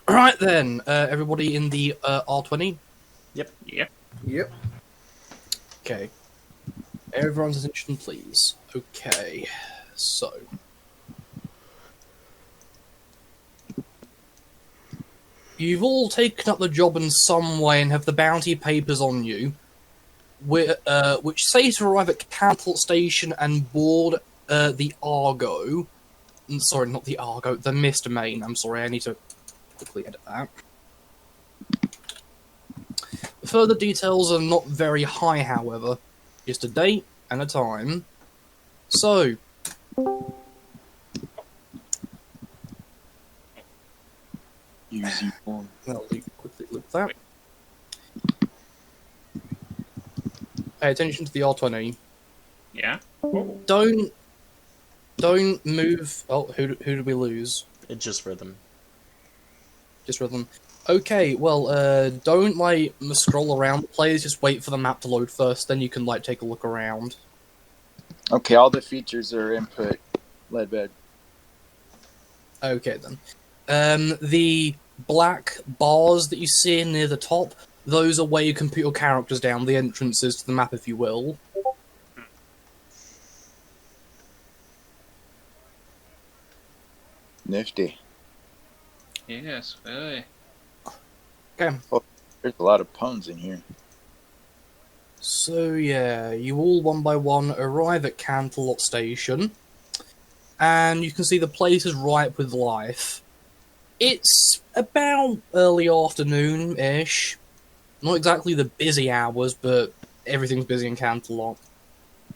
Right then, everybody in the R20. Yep. Yep. Okay. Everyone's attention, please. Okay. So. You've all taken up the job in some way and have the bounty papers on you, which say to arrive at Canterlot Station and board the Argo. Sorry, not the Argo, the Mist Main. I'm sorry, I need to quickly edit that. Further details are not very high, however. Just a date and a time. So, Easy one. I'll quickly look that. Pay attention to the R20. Yeah. Don't move. Oh, who did we lose? It just rhythm. Just rhythm. Okay, well, don't scroll around the players. Just wait for the map to load first. Then you can take a look around. Okay, all the features are input. Leadbed. Okay then. The black bars that you see near the top, those are where you can put your characters down. The entrances to the map, if you will. Nifty. Yes, very. Okay. There's a lot of puns in here. So yeah, you all one by one arrive at Canterlot Station, and you can see the place is ripe with life. It's about early afternoon-ish. Not exactly the busy hours, but everything's busy in Canterlot.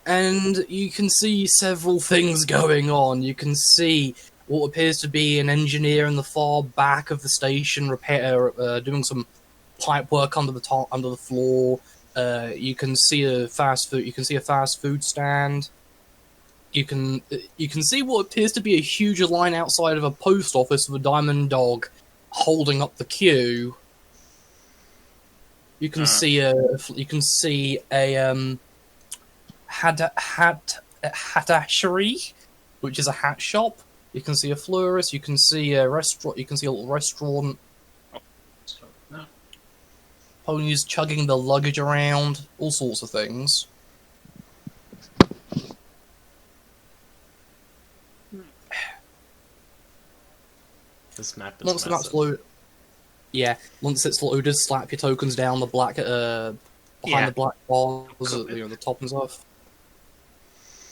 And you can see several things going on. You can see what appears to be an engineer in the far back of the station doing some pipe work under the floor. You can see a fast food stand. You can see what appears to be a huge line outside of a post office with a diamond dog holding up the queue. You can see a haberdashery, which is a hat shop. You can see a florist. You can see a restaurant. You can see a little restaurant. So, no. Ponies chugging the luggage around. All sorts of things. This map is Once the map's massive. loaded, once it's loaded, slap your tokens down the black behind the black bars at the top and stuff.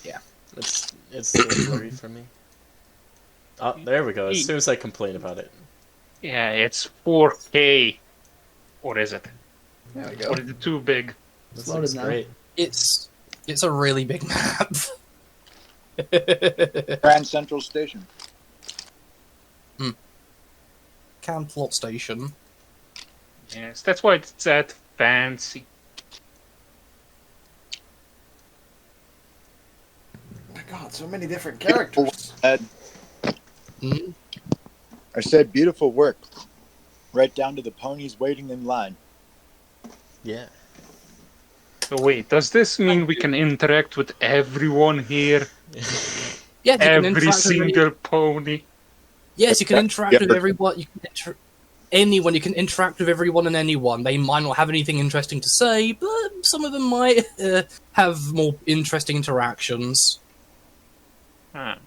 Yeah, It's still blurry for me. Oh, there we go. As soon as I complain about it. Yeah, it's 4K. Or is it? There we go. Or is it too big? This loaded looks now. great. it's a really big map. Grand Central Station. Canterlot Station. Yes, that's why it's that fancy. My God, so many different characters. Hmm? I said beautiful work. Right down to the ponies waiting in line. Yeah. So wait, does this mean we can interact with everyone here? Yeah, you can Every interact with single pony? yes, you can interact Yeah. with everyone. You can anyone. You can interact with everyone and anyone. They might not have anything interesting to say, but some of them might have more interesting interactions. Ah.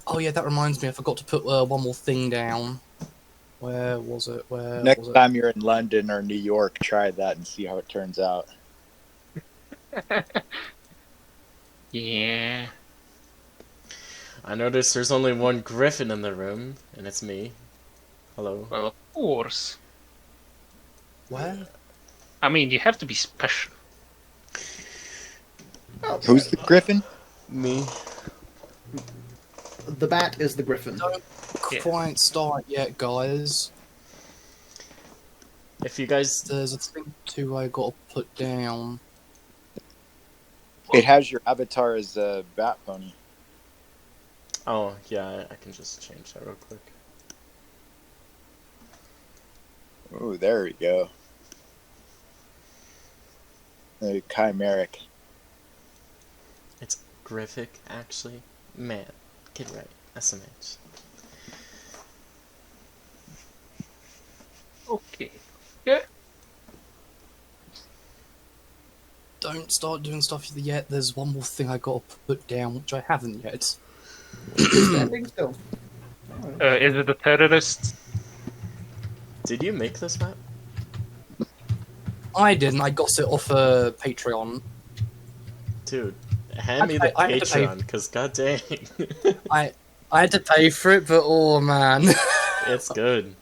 Oh yeah, that reminds me. I forgot to put one more thing down. Where was it? Where Next was it? time you're in London or New York, try that and see how it turns out. Yeah. I noticed there's only one griffin in the room, and it's me. Hello. Well, of course. Where? I mean, you have to be special. Who's the Griffin? Me. The bat is the griffin. Don't quite start yet, guys. If you guys... There's a thing too I got to put down. It has your avatar as a bat pony. Oh, yeah, I can just change that real quick. Oh, there we go. Chimeric. It's graphic, actually. Man, get right. SMH. Yeah. Don't start doing stuff yet. There's one more thing I got to put down, which I haven't yet. Standing still. Is it the terrorists? Did you make this map? I didn't. I got it off Patreon. Dude, hand me the I had to pay- Patreon, because god dang. I had to pay for it, but oh man. It's good.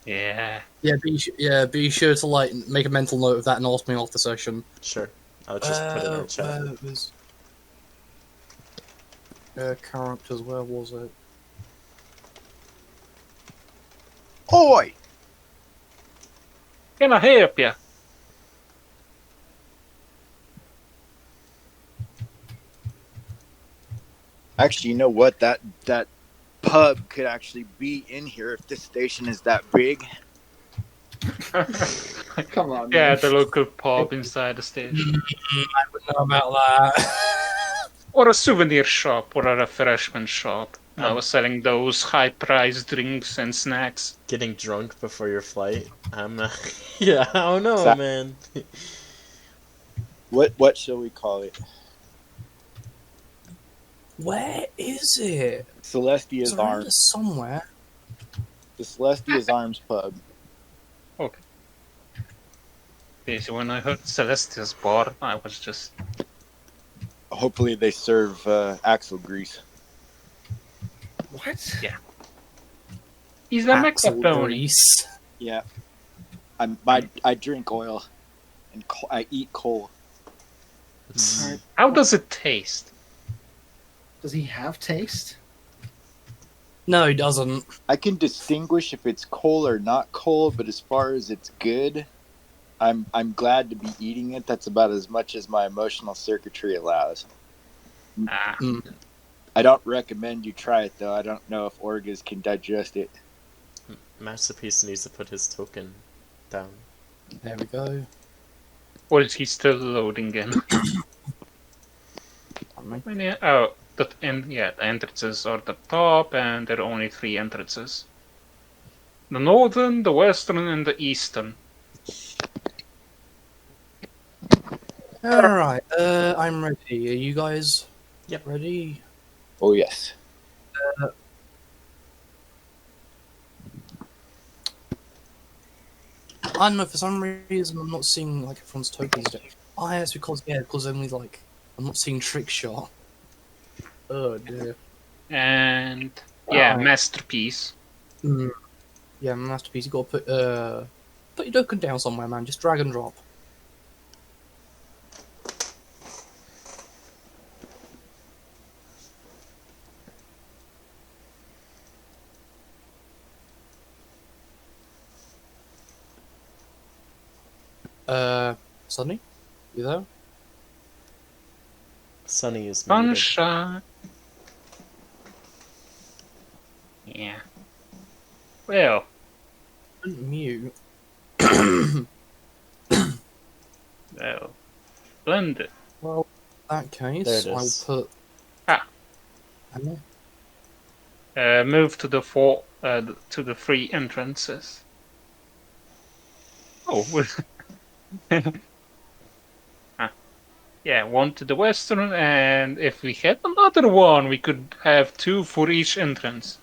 Yeah. Be sure to like make a mental note of that and ask me off the session. Sure. I'll just put it in our chat. Where was characters? Where was it? Oi! Can I help you? Actually, you know what? That pub could actually be in here if this station is that big. Come on. Yeah, man. the local pub inside the station. I would know about that. Or a souvenir shop or a refreshment shop. I was selling those high-priced drinks and snacks. Getting drunk before your flight? I'm not... yeah, I don't know, Sa- man. What shall we call it? Where is it? Celestia's It's around Arms. it somewhere. The Celestia's Arms pub. Okay. Basically, when I heard Celestia's bar, I was just... Hopefully they serve axle grease. What? Yeah. He's a Axle macaroni. grease. Yeah. I drink oil and I eat coal. How does it taste? Does he have taste? No, he doesn't. I can distinguish if it's coal or not coal, but as far as it's good, I'm glad to be eating it. That's about as much as my emotional circuitry allows. Ah, I don't recommend you try it though. I don't know if orgas can digest it. Masterpiece needs to put his token down. There we go. or is he still loading in? Oh, the entrances are the top, and there are only 3 entrances. The northern, the western, and the eastern. Alright, I'm ready. Are you guys Yep. ready? Oh yes. I don't know, for some reason I'm not seeing like everyone's tokens yet. Oh, yeah, it's because only like I'm not seeing trick shot. Oh dear. And yeah, Alright. masterpiece. Yeah, masterpiece. You gotta put your token down somewhere, man. Just drag and drop. Sunny, you there? Sunny is muted. Sunshine. Yeah. Well, Mute. well, splendid. Well, in that case, There it I'll is. put. Ah. Hello? Move to the to the 3 entrances. Oh, yeah, 1 to the western, and if we had another one, we could have 2 for each entrance.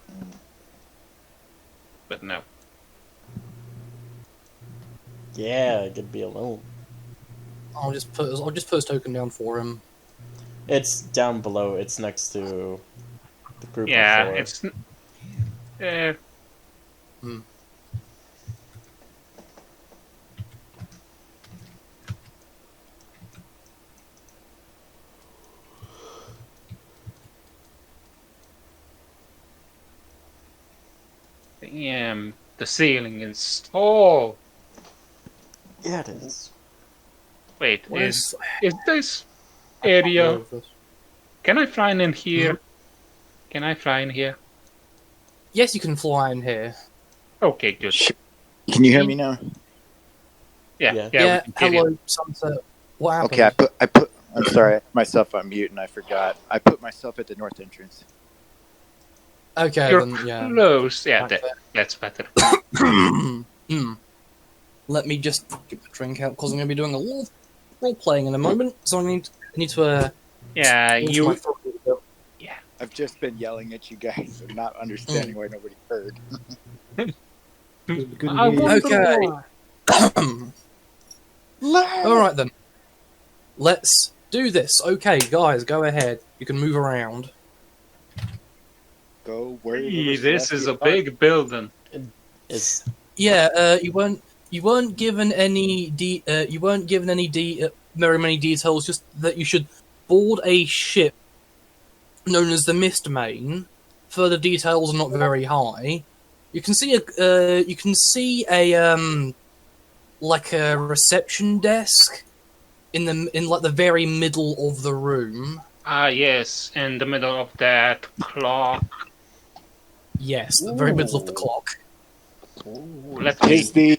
But no. Yeah, I could be alone. I'll just put his token down for him. It's down below. It's next to the group Yeah, of 4. it's. Damn, the ceiling is tall. Yeah, it is. Wait, Where's- is this I can't area? move this. Can I fly in here? Can I fly in here? Yes, you can fly in here. Okay, good. Can you hear me now? Yeah, Yeah. yeah. we can hear you. Hello, Sunset. What happened? Okay, I put. I'm sorry, myself on mute and I forgot. I put myself at the north entrance. Okay, You're then yeah. close. Yeah, Right that's better. Hmm. let me just get my drink out because I'm going to be doing a lot of role playing in a moment. So I need to Yeah, clear my you. throat a little I've just been yelling at you guys and not understanding why nobody heard. Good to I hear. wonder Okay. why. bit. All right then, let's do this. Okay, guys, go ahead. You can move around. Go worry Gee, over this is a Celestia's heart. big building. Is Yeah, you weren't given any very many details. Just that you should board a ship known as the Mist Main. Further details are not very high. You can see a like a reception desk in like the very middle of the room. Ah, yes, in the middle of that clock. Yes, the very middle of the Ooh. clock. Ooh, let me. Is the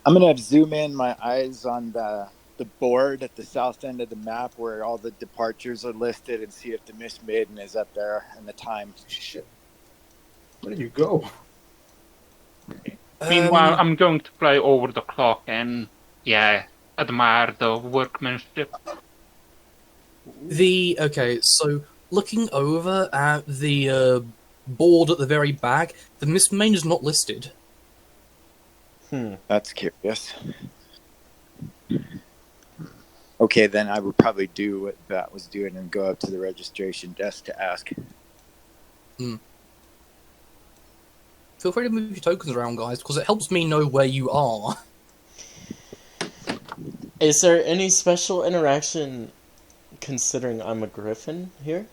I'm gonna zoom in my eyes on the board at the south end of the map where all the departures are listed and see if the Mist Maiden is up there and the time. Shit. Where did you go? Meanwhile, I'm going to fly over the clock and, yeah, admire the workmanship. So looking over at the board at the very back, the Mist Main is not listed. That's curious. Okay, then I would probably do what Bat was doing and go up to the registration desk to ask. Feel free to move your tokens around, guys, because it helps me know where you are. Is there any special interaction considering I'm a griffin here?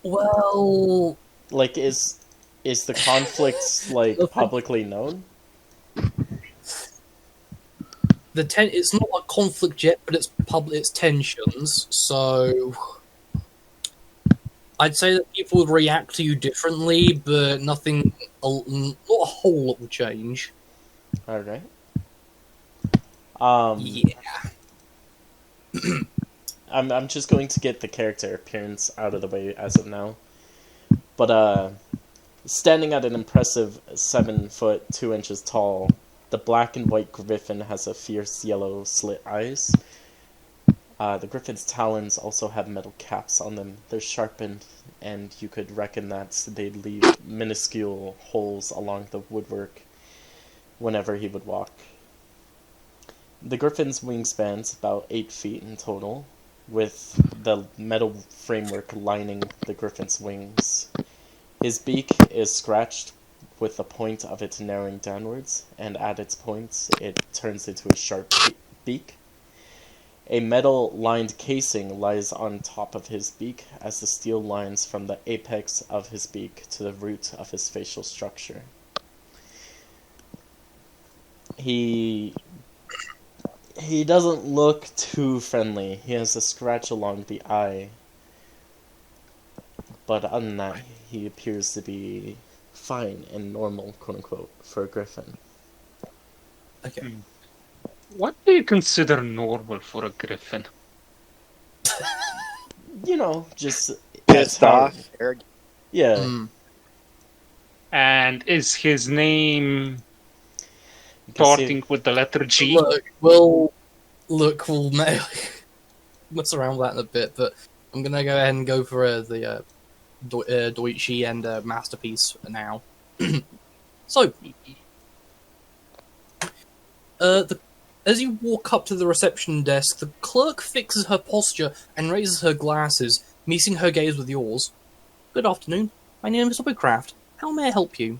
Well, Like, is the conflict like publicly known? it's not like conflict yet, but it's tensions. So I'd say that people would react to you differently, but not a whole lot will change. All right. Yeah. I'm just going to get the character appearance out of the way as of now. But standing at an impressive 7 foot 2 inches tall, the black and white griffin has a fierce yellow slit eyes. The griffin's talons also have metal caps on them. They're sharpened, and you could reckon that they'd leave minuscule holes along the woodwork whenever he would walk. The griffin's wingspan's about 8 feet in total, with the metal framework lining the griffin's wings. His beak is scratched with the point of it narrowing downwards, and at its points it turns into a sharp beak. A metal-lined casing lies on top of his beak as the steel lines from the apex of his beak to the root of his facial structure. He doesn't look too friendly. He has a scratch along the eye. But other than that, he appears to be fine and normal, quote-unquote, for a griffin. Okay. What do you consider normal for a griffin? You know, just... Pissed off, arrogant. Yeah. Mm. And is his name You can see- starting with the letter G? We'll mess around with that in a bit, but I'm gonna go ahead and go for the Deutsche and Masterpiece now. So, as you walk up to the reception desk, the clerk fixes her posture and raises her glasses, meeting her gaze with yours. Good afternoon. My name is Hobbycraft. How may I help you?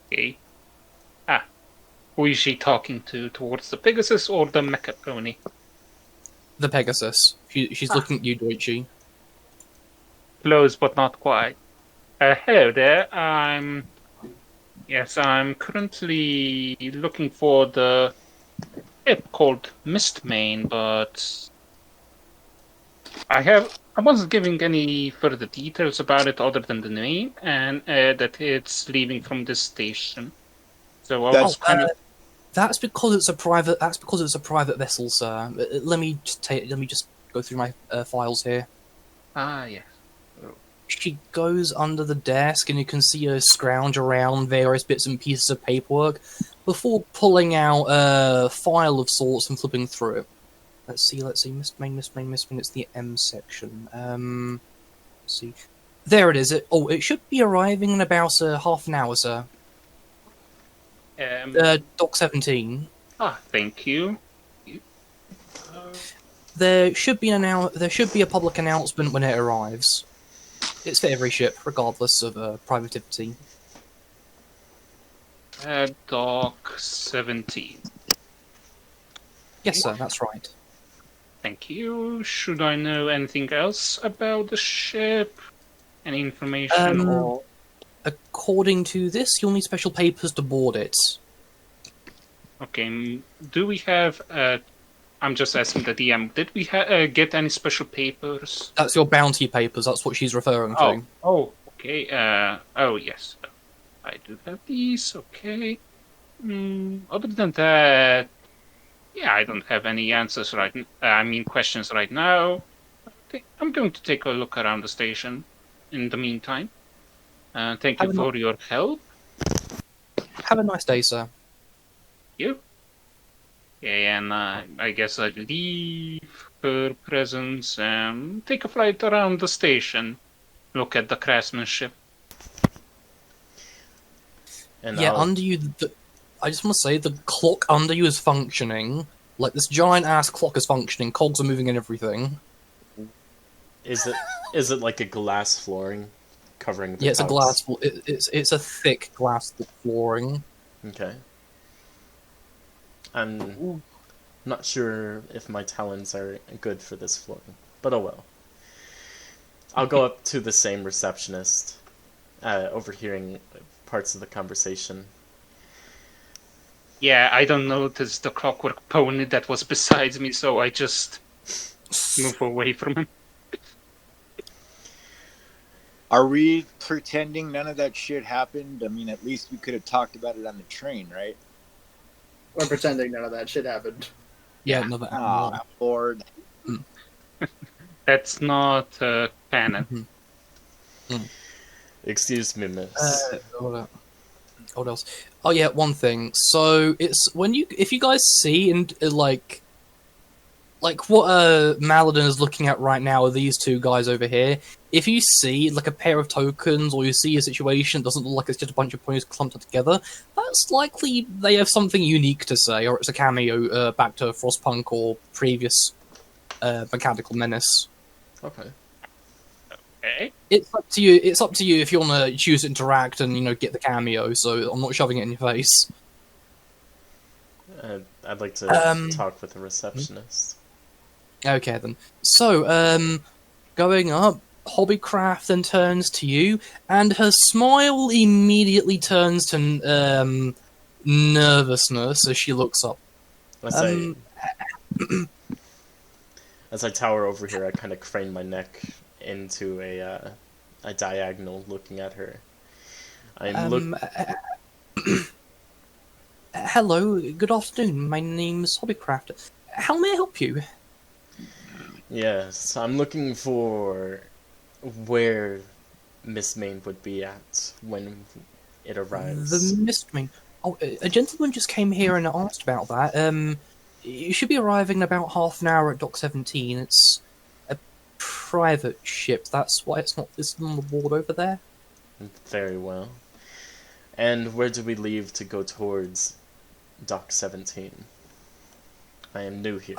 Okay. Who is she talking to? Towards the Pegasus or the Mecha Pony? The Pegasus. She's looking at you, Deutsche. Close, but not quite. Hello there. I'm currently looking for the ship called Mistmane, but I wasn't giving any further details about it other than the name and that it's leaving from this station. So I was kind of. That's because it's a private vessel, sir. Let me just go through my files here. Ah, yes. She goes under the desk, and you can see her scrounge around various bits and pieces of paperwork before pulling out a file of sorts and flipping through it. Let's see. Mist Main. It's the M section. Let's see. There it is. It should be arriving in about half an hour, sir. Dock 17. Thank you. There should be a public announcement when it arrives. It's for every ship, regardless of privativity. Dock 17. Yes, sir. That's right. Thank you. Should I know anything else about the ship? Any information or... According to this, you'll need special papers to board it. Okay, do we have... I'm just asking the DM. Did we get any special papers? That's your bounty papers. That's what she's referring to. Okay. Yes. I do have these. Okay. Other than that, yeah, I don't have any answers questions right now. Okay, I'm going to take a look around the station in the meantime. Thank you for your help. Have a nice day, sir. You? Okay, and I guess I'd leave her presence and take a flight around the station. Look at the craftsmanship. And under you, I just want to say the clock under you is functioning. Like, this giant-ass clock is functioning. Cogs are moving and everything. Is it like a glass flooring covering the it's a cogs? glass... It's a thick glass flooring. Okay. I'm not sure if my talents are good for this flooring, but oh well. I'll go up to the same receptionist, overhearing parts of the conversation. Yeah, I don't notice the clockwork pony that was beside me, so I just move away from him. Are we pretending none of that shit happened? I mean, at least we could have talked about it on the train, right? We're pretending none of that shit happened. Yeah, another Oh, Lord. That's not canon. Excuse me, miss. What else? Oh yeah, one thing. So it's if you guys see and like what Maladin is looking at right now are these two guys over here. If you see like a pair of tokens, or you see a situation that doesn't look like it's just a bunch of ponies clumped together, that's likely they have something unique to say, or it's a cameo back to Frostpunk or previous Mechanical Menace. Okay. Okay. It's up to you. It's up to you if you want to choose to interact and get the cameo. So I'm not shoving it in your face. I'd like to talk with the receptionist. Okay then. So going up, Hobbycraft then turns to you, and her smile immediately turns to nervousness as she looks up. As I tower over here, I kind of crane my neck into a diagonal, looking at her. Hello, good afternoon. My name's Hobbycraft. How may I help you? Yes, I'm looking for where Miss Main would be at when it arrives. The Mist Main. Oh, a gentleman just came here and asked about that. You should be arriving in about half an hour at Dock 17. It's a private ship. That's why it's not listed on the board over there. Very well. And where do we leave to go towards Dock 17? I am new here.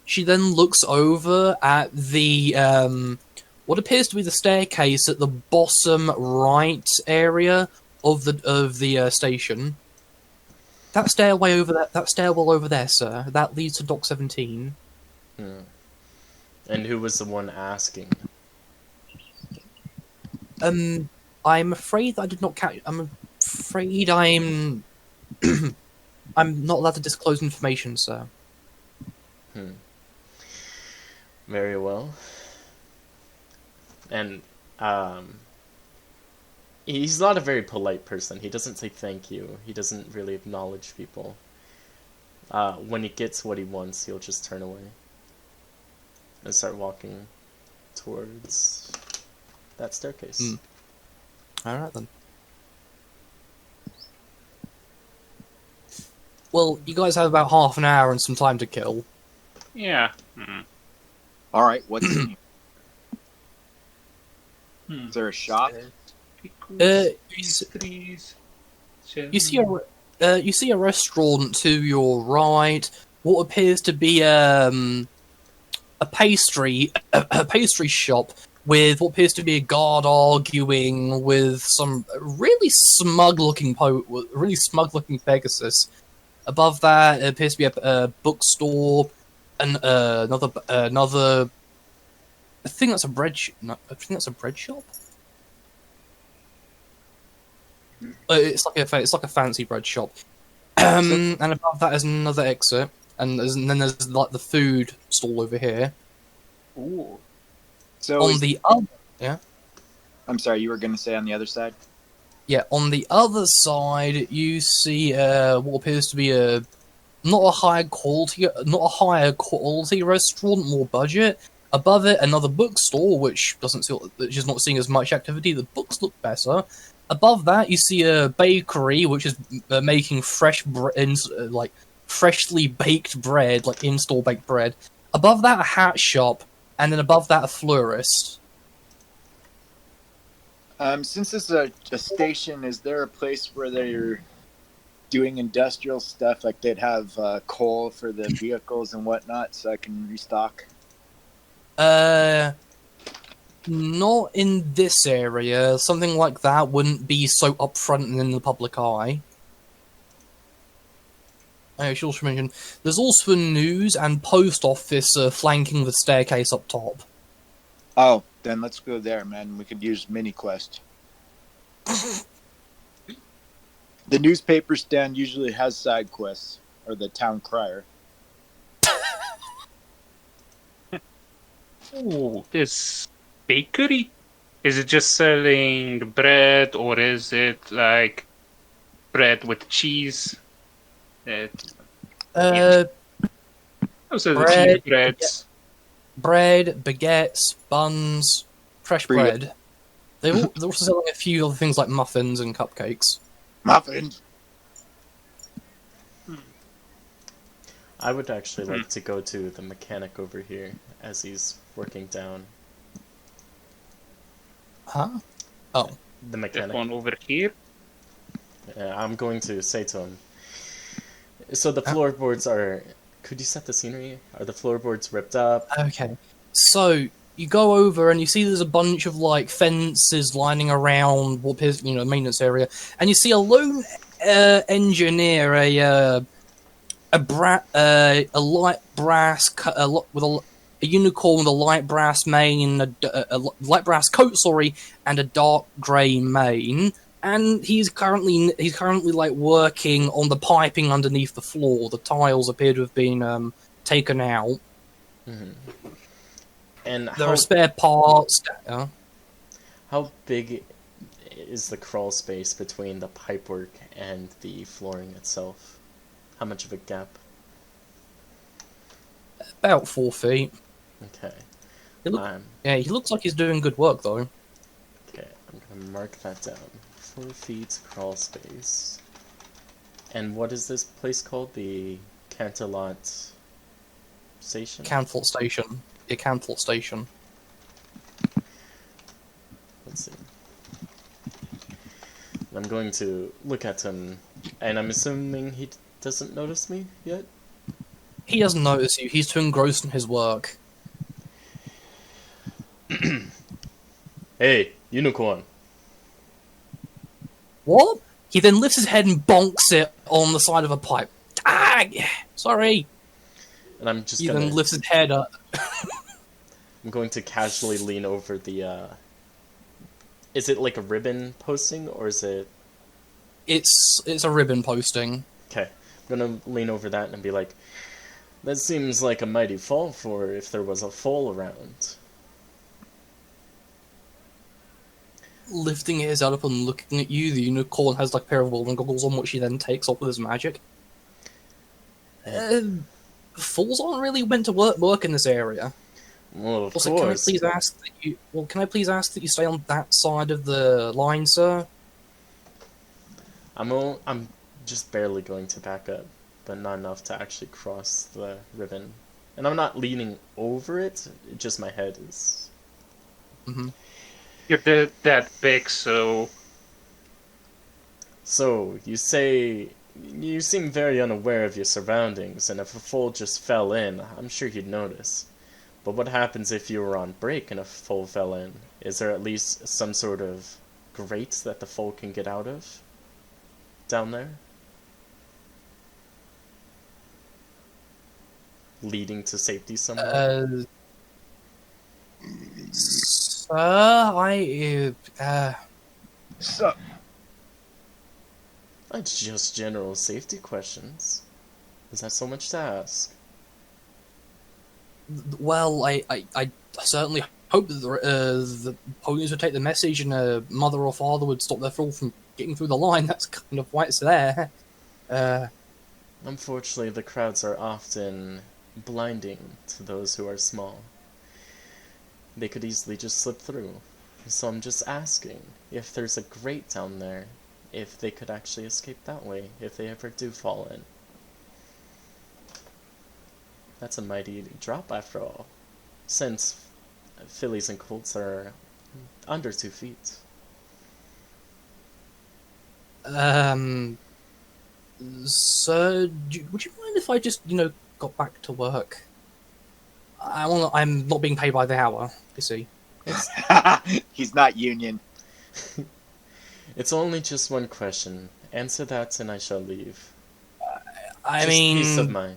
She then looks over at the what appears to be the staircase at the bottom right area of the station. That stairwell over there, sir. That leads to Dock 17. And who was the one asking? I'm afraid I did not catch. I'm afraid I'm not allowed to disclose information, sir. Very well. And he's not a very polite person. He doesn't say thank you. He doesn't really acknowledge people. When he gets what he wants, he'll just turn away and start walking towards that staircase. Hmm. Alright then. Well, you guys have about half an hour and some time to kill. Yeah. All right, what's in here? Hmm. Is there a shop? Pastries. You see a restaurant to your right. What appears to be a pastry shop with what appears to be a guard arguing with some really smug looking Pegasus. Above that, it appears to be a bookstore, and another. I think that's a bread. No, I think that's a bread shop. It's like a fancy bread shop. And above that is another exit, and then there's like the food stall over here. Ooh. So On the other, I'm sorry, you were going to say on the other side? yeah, on the other side you see what appears to be not a higher quality restaurant, more budget. Above it, another bookstore, which is not seeing as much activity. The books look better. Above that, you see a bakery, which is making like freshly baked bread, like in-store baked bread. Above that, a hat shop, and then above that, a florist. Since this is a station, is there a place where they're doing industrial stuff, like they'd have coal for the vehicles and whatnot, so I can restock? Not in this area. Something like that wouldn't be so upfront and in the public eye. I should also mention, there's also a news and post office flanking the staircase up top. Oh, then let's go there, man. We could use mini quest. The newspaper stand usually has side quests, or the town crier. Ooh, this bakery? Is it just selling bread, or is it like bread with cheese? Those are the bread, cheese breads. bread, baguettes, buns, fresh bread. They're also selling a few other things like muffins and cupcakes. Muffins. I would actually like to go to the mechanic over here as he's working down. Huh? Oh. The That mechanic. one over here. I'm going to say to him. So the floorboards are. Could you set the scenery? Are the floorboards ripped up? Okay. So you go over and you see there's a bunch of like fences lining around what appears, maintenance area, and you see a lone engineer, a light brass with a unicorn with a light brass mane, a light brass coat, and a dark grey mane. And he's currently like working on the piping underneath the floor. The tiles appear to have been taken out. Mm-hmm. And There are spare parts. How big is the crawl space between the pipework and the flooring itself? How much of a gap? About 4 feet. Okay. He looks like he's doing good work though. Okay, I'm gonna mark that down. 4 feet crawl space. And what is this place called? The Canterlot station? Canterlot Station. Yeah, Canterlot Station. Let's see. I'm going to look at him, and I'm assuming he doesn't notice me yet? He doesn't notice you. He's too engrossed in his work. Hey, unicorn. What? He then lifts his head and bonks it on the side of a pipe. Ah, sorry. And I'm just He gonna... then lifts his head up. I'm going to casually lean over the, Is it like a ribbon posting, or is it... It's a ribbon posting. Okay. I'm gonna lean over that and be like, that seems like a mighty fall for if there was a foal around. Lifting his head up and looking at you, the unicorn has like a pair of golden goggles on, which he then takes off with his magic. Fools aren't really meant to work in this area. Well, of Also, course. can I please ask that you stay on that side of the line, sir? I'm just barely going to back up, but not enough to actually cross the ribbon. And I'm not leaning over it, just my head is. Mm-hmm. You're that big, so So, you say you seem very unaware of your surroundings, and if a foal just fell in, I'm sure you'd notice. But what happens if you were on break and a foal fell in? Is there at least some sort of grate that the foal can get out of? Down there? Leading to safety somewhere? Sir, So, That's just general safety questions. Is that so much to ask? well, I certainly hope that the ponies would take the message and mother or father would stop their fool from getting through the line. That's kind of why it's there. Unfortunately, the crowds are often blinding to those who are small. They could easily just slip through. So I'm just asking if there's a grate down there, if they could actually escape that way, if they ever do fall in. That's a mighty drop after all, since fillies and colts are under 2 feet. Sir, would you mind if I just, got back to work? I'm not being paid by the hour, you see. he's not union. It's only just one question. Answer that and I shall leave. I Just mean, peace of mind.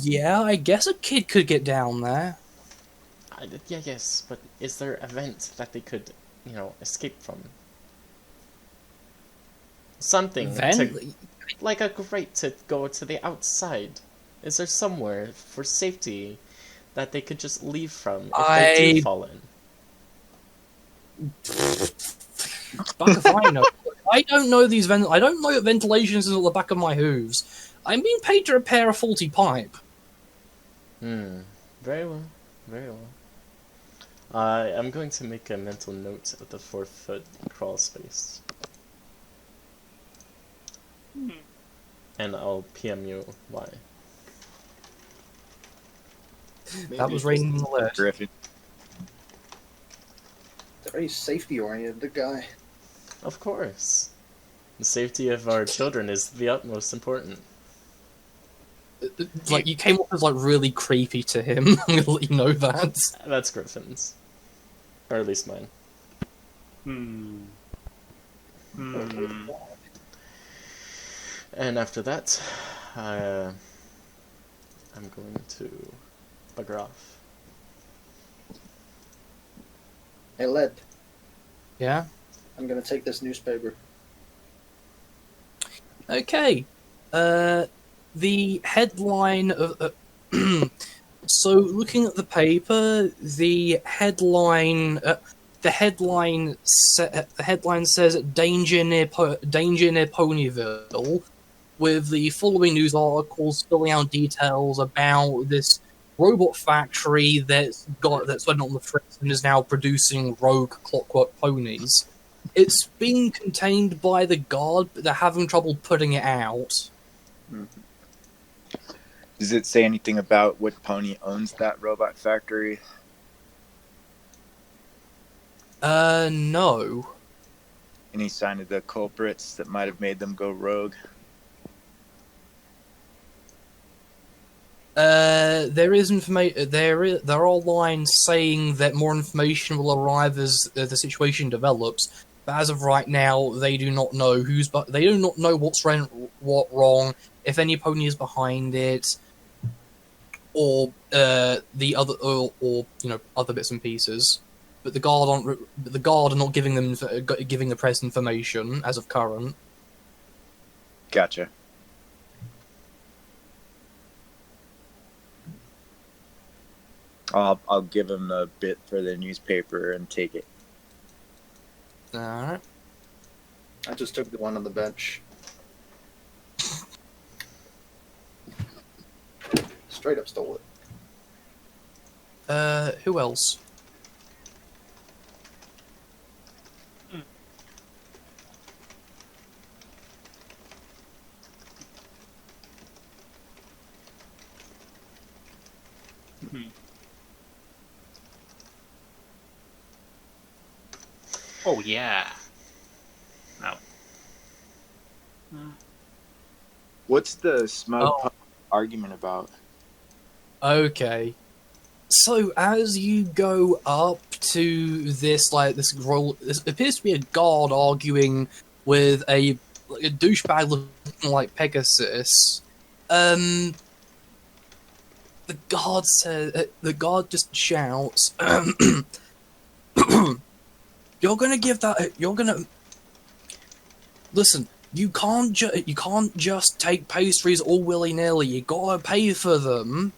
Yeah, I guess a kid could get down there. Yeah, yes, but is there a vent that they could, escape from? Something Then, like a grate to go to the outside. Is there somewhere for safety that they could just leave from if they do fall in? Fuck if I know. I don't know these I don't know that ventilation is at the back of my hooves. I'm being paid to repair a faulty pipe. Very well. Very well. I'm going to make a mental note of the 4-foot crawl space. And I'll PM you why. That was raining in the list. Griffin. It's a very safety-oriented guy. Of course. The safety of our children is the utmost important. Like, you came off as, really creepy to him. I'm gonna let you know that. That's Griffin's. Or at least mine. And after that, I'm going to bugger off. Hey, Led, Yeah? I'm gonna take this newspaper. Okay. The headline of... so, looking at the paper, the headline says danger near Ponyville, with the following news articles filling out details about this robot factory that's went on the fritz and is now producing rogue clockwork ponies. It's being contained by the guard, but they're having trouble putting it out. Does it say anything about what pony owns that robot factory? No. Any sign of the culprits that might have made them go rogue? There is information. There are lines saying that more information will arrive as the situation develops. But as of right now, they do not know they do not know what's wrong, if any pony is behind it, or the other, or other bits and pieces. But the guard are not giving the press information as of current. Gotcha. I'll give them a bit for the newspaper and take it. Alright. I just took the one on the bench. Straight up stole it. Who else? Mhm. Oh yeah. No. What's the smug Oh. punk argument about? Okay. So as you go up to this, this appears to be a guard arguing with a douchebag looking like Pegasus. The the guard just shouts, "You're gonna give that? You're gonna listen. You can't just take pastries all willy nilly. You gotta pay for them."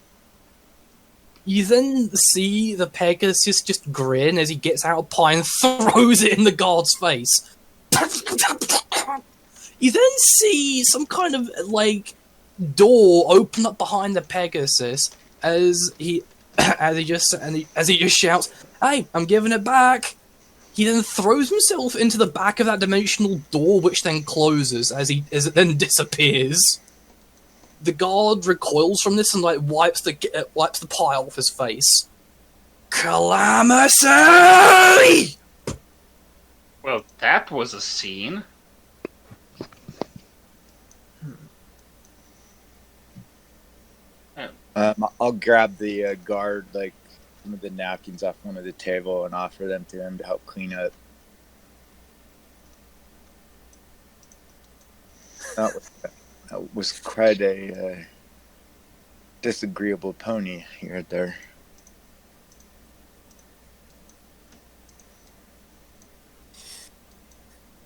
You then see the Pegasus just grin as he gets out a pie and throws it in the guard's face. You then see some kind of door open up behind the Pegasus as he as he just shouts, "Hey, I'm giving it back!" He then throws himself into the back of that dimensional door, which then closes as it then disappears. The guard recoils from this and wipes the pie off his face. Calamity! Well, that was a scene. I'll grab the guard, some of the napkins off one of the table and offer them to him to help clean up. That was quite a disagreeable pony here there.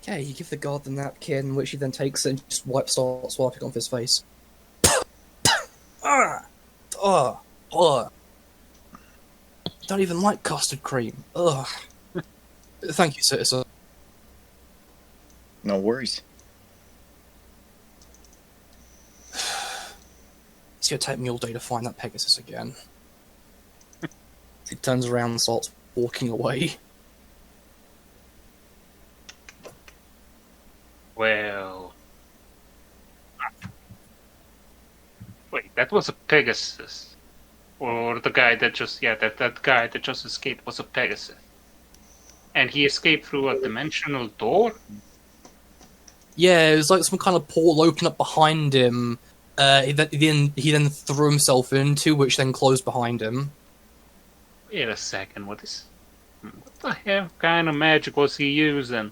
Okay, you give the guard the napkin, which he then takes and just starts wiping off his face. Don't even like custard cream. Ugh. Thank you, citizen. No worries. It's gonna take me all day to find that Pegasus again. He turns around and starts walking away. Well. Wait, that was a Pegasus. Or the guy that just, that guy that just escaped was a Pegasus. And he escaped through a dimensional door? Yeah, it was like some kind of portal opened up behind him. He then threw himself into, which then closed behind him. Wait a second, what the hell kind of magic was he using?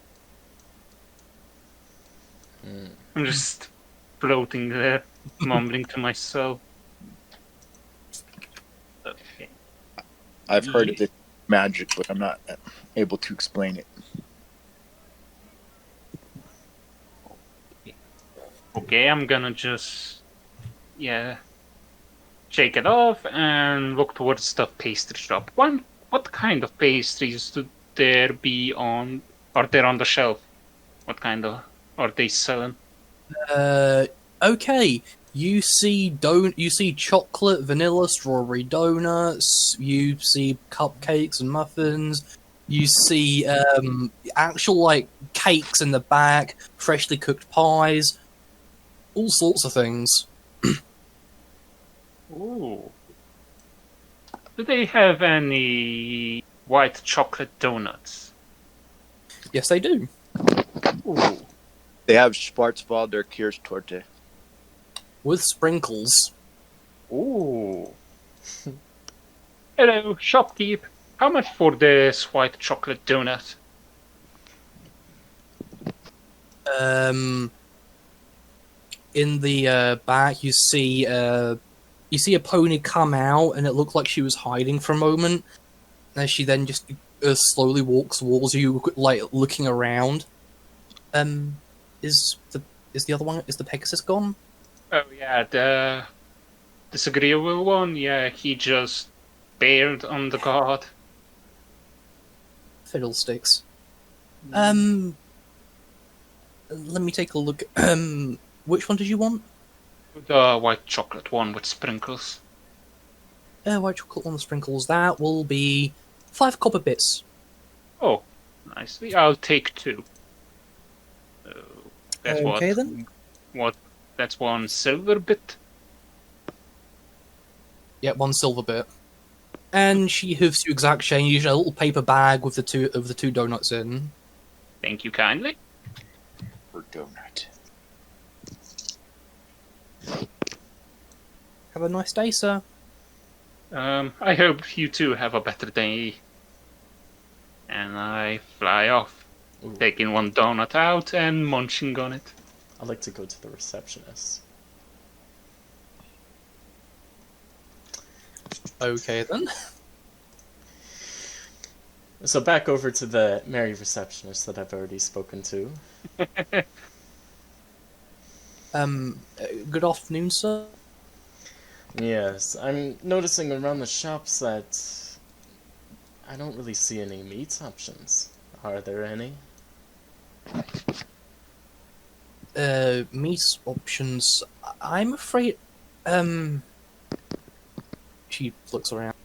I'm just floating there, mumbling to myself. Okay. I've heard of it magic, but I'm not able to explain it. Okay, I'm gonna just, shake it off and look towards the pastry shop. What kind of pastries are there on the shelf? What kind of are they selling? Okay. You see chocolate, vanilla, strawberry donuts. You see cupcakes and muffins. You see actual cakes in the back, freshly cooked pies, all sorts of things. Ooh. Do they have any white chocolate donuts? Yes, they do. Ooh. They have Schwarzwälder Kirschtorte. With sprinkles. Ooh. Hello, shopkeep. How much for this white chocolate donut? In the back, you see a pony come out, and it looked like she was hiding for a moment. As she then just slowly walks towards you, looking around. Is the Pegasus gone? Oh yeah, the disagreeable one. Yeah, he just bailed on the guard. Fiddlesticks. Let me take a look. Which one did you want? The white chocolate one with sprinkles. white chocolate on the sprinkles. That will be 5 copper bits. Oh, nicely. I'll take 2. So that's Okay, then. What? That's 1 silver bit. Yeah, 1 silver bit. And she hoofs you exact change, a little paper bag with the two donuts in. Thank you kindly. For donut. Have a nice day, sir. I hope you two have a better day. And I fly off, Ooh, taking 1 donut out and munching on it. I'd like to go to the receptionist. Okay, then. So back over to the merry receptionist that I've already spoken to. Good afternoon, sir. Yes, I'm noticing around the shops that I don't really see any meat options. Are there any? Meat options. I'm afraid. She looks around.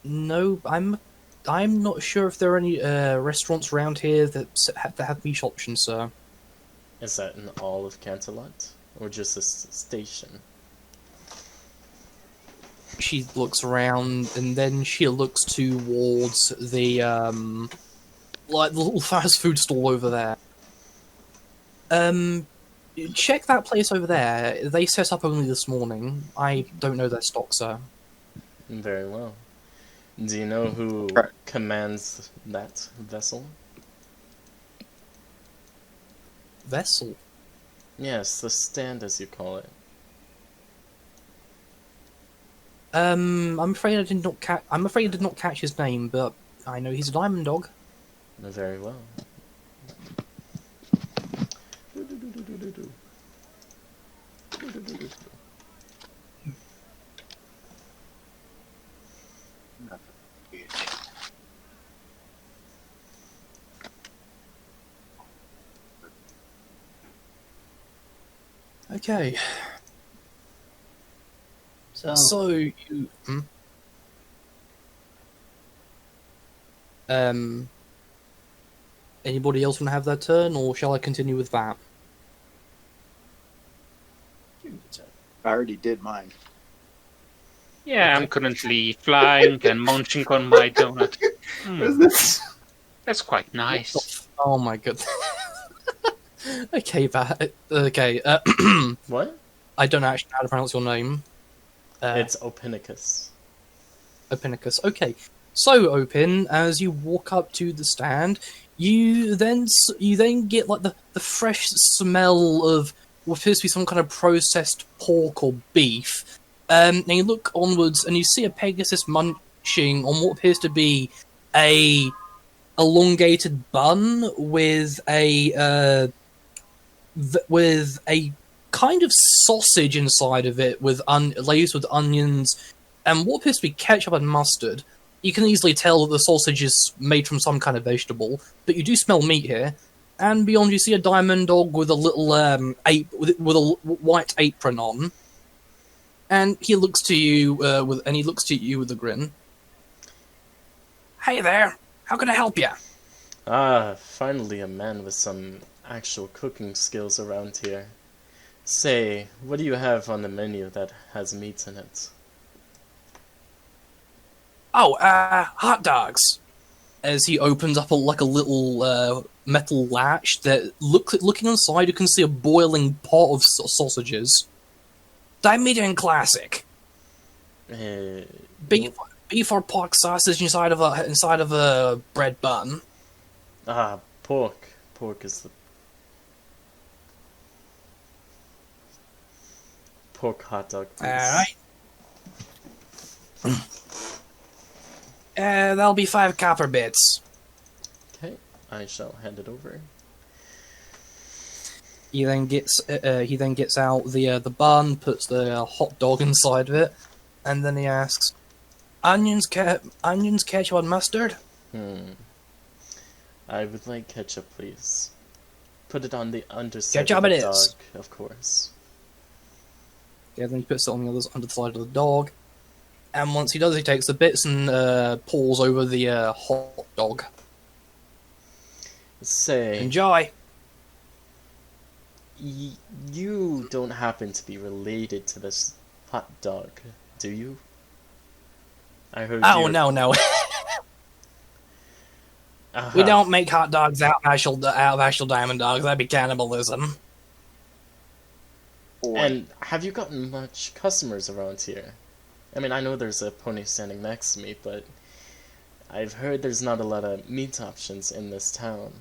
No, I'm not sure if there are any restaurants around here that have meat options, sir. Is that in all of Canterlot? Or just this station? She looks around and then she looks towards the like the little fast food stall over there. Check that place over there. They set up only this morning. I don't know their stock, sir. Very well. Do you know who Right. commands that vessel? Vessel. Yes, the stand as you call it. I'm afraid I did not catch. I'm afraid I did not catch his name, but I know he's a diamond dog. Very well. Okay, So, so you. Anybody else want to have their turn, or shall I continue with that? I already did mine. Yeah, I'm currently flying and munching on my donut. what is this? That's quite nice. Oh my god. Okay, okay. What? I don't actually know how to pronounce your name. It's Opinicus. Opinicus. Okay, so Opin, as you walk up to the stand, you then get like the fresh smell of what appears to be some kind of processed pork or beef. And you look onwards and you see a Pegasus munching on what appears to be a elongated bun with a kind of sausage inside of it with laced with onions and what appears to be ketchup and mustard. You can easily tell that the sausage is made from some kind of vegetable, but you do smell meat here. And beyond, you see a diamond dog with a little ape with a white apron on, and he looks to you with a grin. Hey there, how can I help you? Ah, finally a man with some actual cooking skills around here. Say, what do you have on the menu that has meat in it? Oh, hot dogs. As he opens up a little metal latch that looking inside, you can see a boiling pot of sausages. Diamond classic. Uh, Beef or pork sausage inside of a bread bun. pork. Pork is the... Pork hot dog, please. Alright. That'll be 5 copper bits. Okay, I shall hand it over. He then gets out the bun, puts the hot dog inside of it, and then he asks, onions, ketchup, and mustard. I would like ketchup, please. Put it on the underside Ketchup of the it dog, is. of course. Yeah, then he puts it on the other side of the dog. And once he does, he takes the bits and pours over the hot dog. Say, Enjoy. you don't happen to be related to this hot dog, do you? I heard Oh, you're... no. Uh-huh. We don't make hot dogs out of actual diamond dogs. That'd be cannibalism. And have you gotten much customers around here? I mean, I know there's a pony standing next to me, but I've heard there's not a lot of meat options in this town.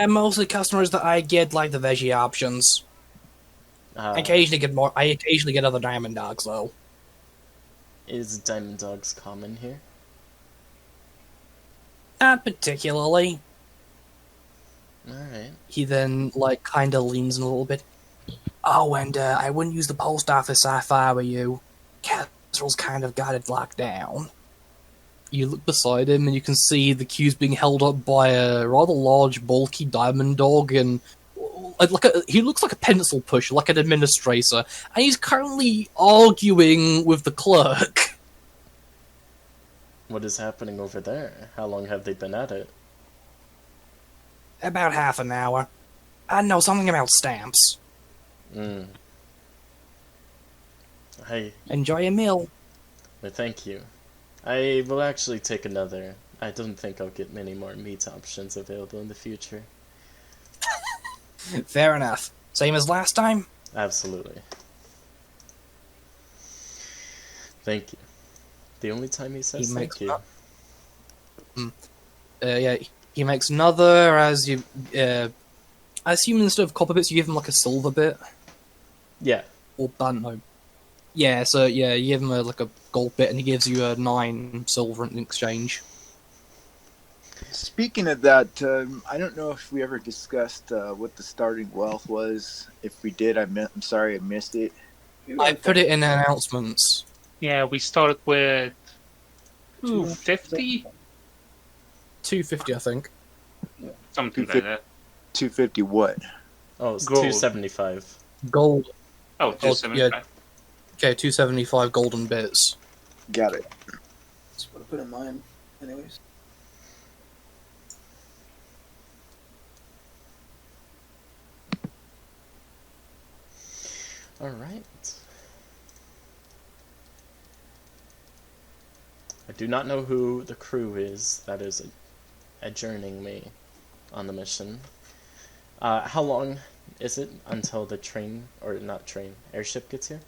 Most of the customers that I get like the veggie options. I occasionally get more. I occasionally get other diamond dogs though. Is diamond dogs common here? Not particularly. Alright. He then like kind of leans in a little bit. Oh, and I wouldn't use the post office if I were you. Castle's kind of got it locked down. You look beside him and you can see the queue's being held up by a rather large, bulky diamond dog, and he looks like a pencil pusher, like an administrator, and he's currently arguing with the clerk. What is happening over there? How long have they been at it? About half an hour. I know something about stamps. Hey, Enjoy your meal. well, thank you. I will actually take another. I don't think I'll get many more meat options available in the future. Fair enough. Same as last time? Absolutely. Thank you. The only time he says thank you. Yeah, he makes another as you. I assume instead of copper bits, you give him like a silver bit. Yeah. Or I don't know. Yeah, so yeah, you give him like a gold bit, and he gives you 9 silver in exchange. Speaking of that, I don't know if we ever discussed what the starting wealth was. If we did, I'm sorry I missed it. I put it in announcements. Yeah, we started with 250? 250, I think. Something like that. 250 what? Oh, it's Gold. 275. Gold. Oh, 275. Yeah. Okay, 275 golden bits. Got it. That's what I put in mine, anyways. Alright. I do not know who the crew is that is adjourning me on the mission. How long is it until the train, or not train, airship gets here?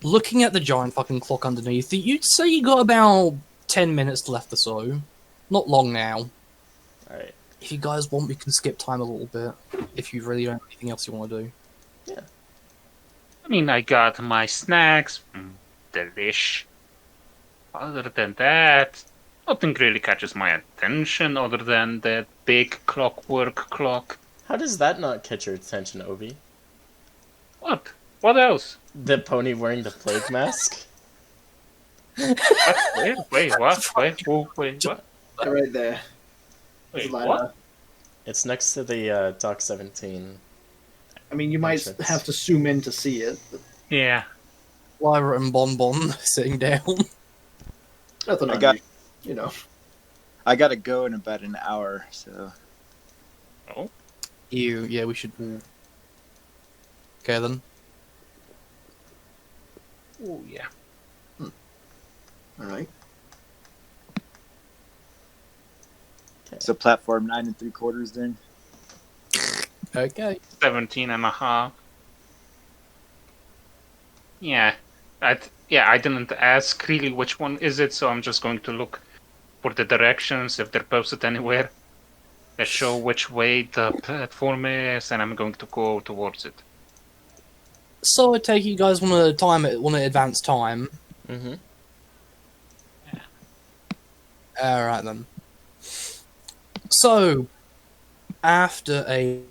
Looking at the giant fucking clock underneath, you'd say you got about 10 minutes left or so. Not long now. Alright. If you guys want, we can skip time a little bit. If you really don't have anything else you want to do. Yeah. I mean, I got my snacks. Delish. Other than that, nothing really catches my attention other than that big clockwork clock. How does that not catch your attention, Obi? What? What else? The pony wearing the plague mask? What? Wait, what? Wait, what? Right there. Wait, Line what? up. It's next to the Dock 17. I mean, you might Entrance. have to zoom in to see it, but Yeah. Lyra and Bonbon sitting down. nothing I on got- you, you know. I gotta go in about an hour, so Oh. Yeah, we should. Okay then. Oh, yeah. All right. so platform 9 3/4 then. Okay. 17 and a half. Yeah. I didn't ask really which one is it, so I'm just going to look for the directions if they're posted anywhere that show which way the platform is, and I'm going to go towards it. So I take it you guys want to advance time. Mm-hmm. Alright then. So, after a...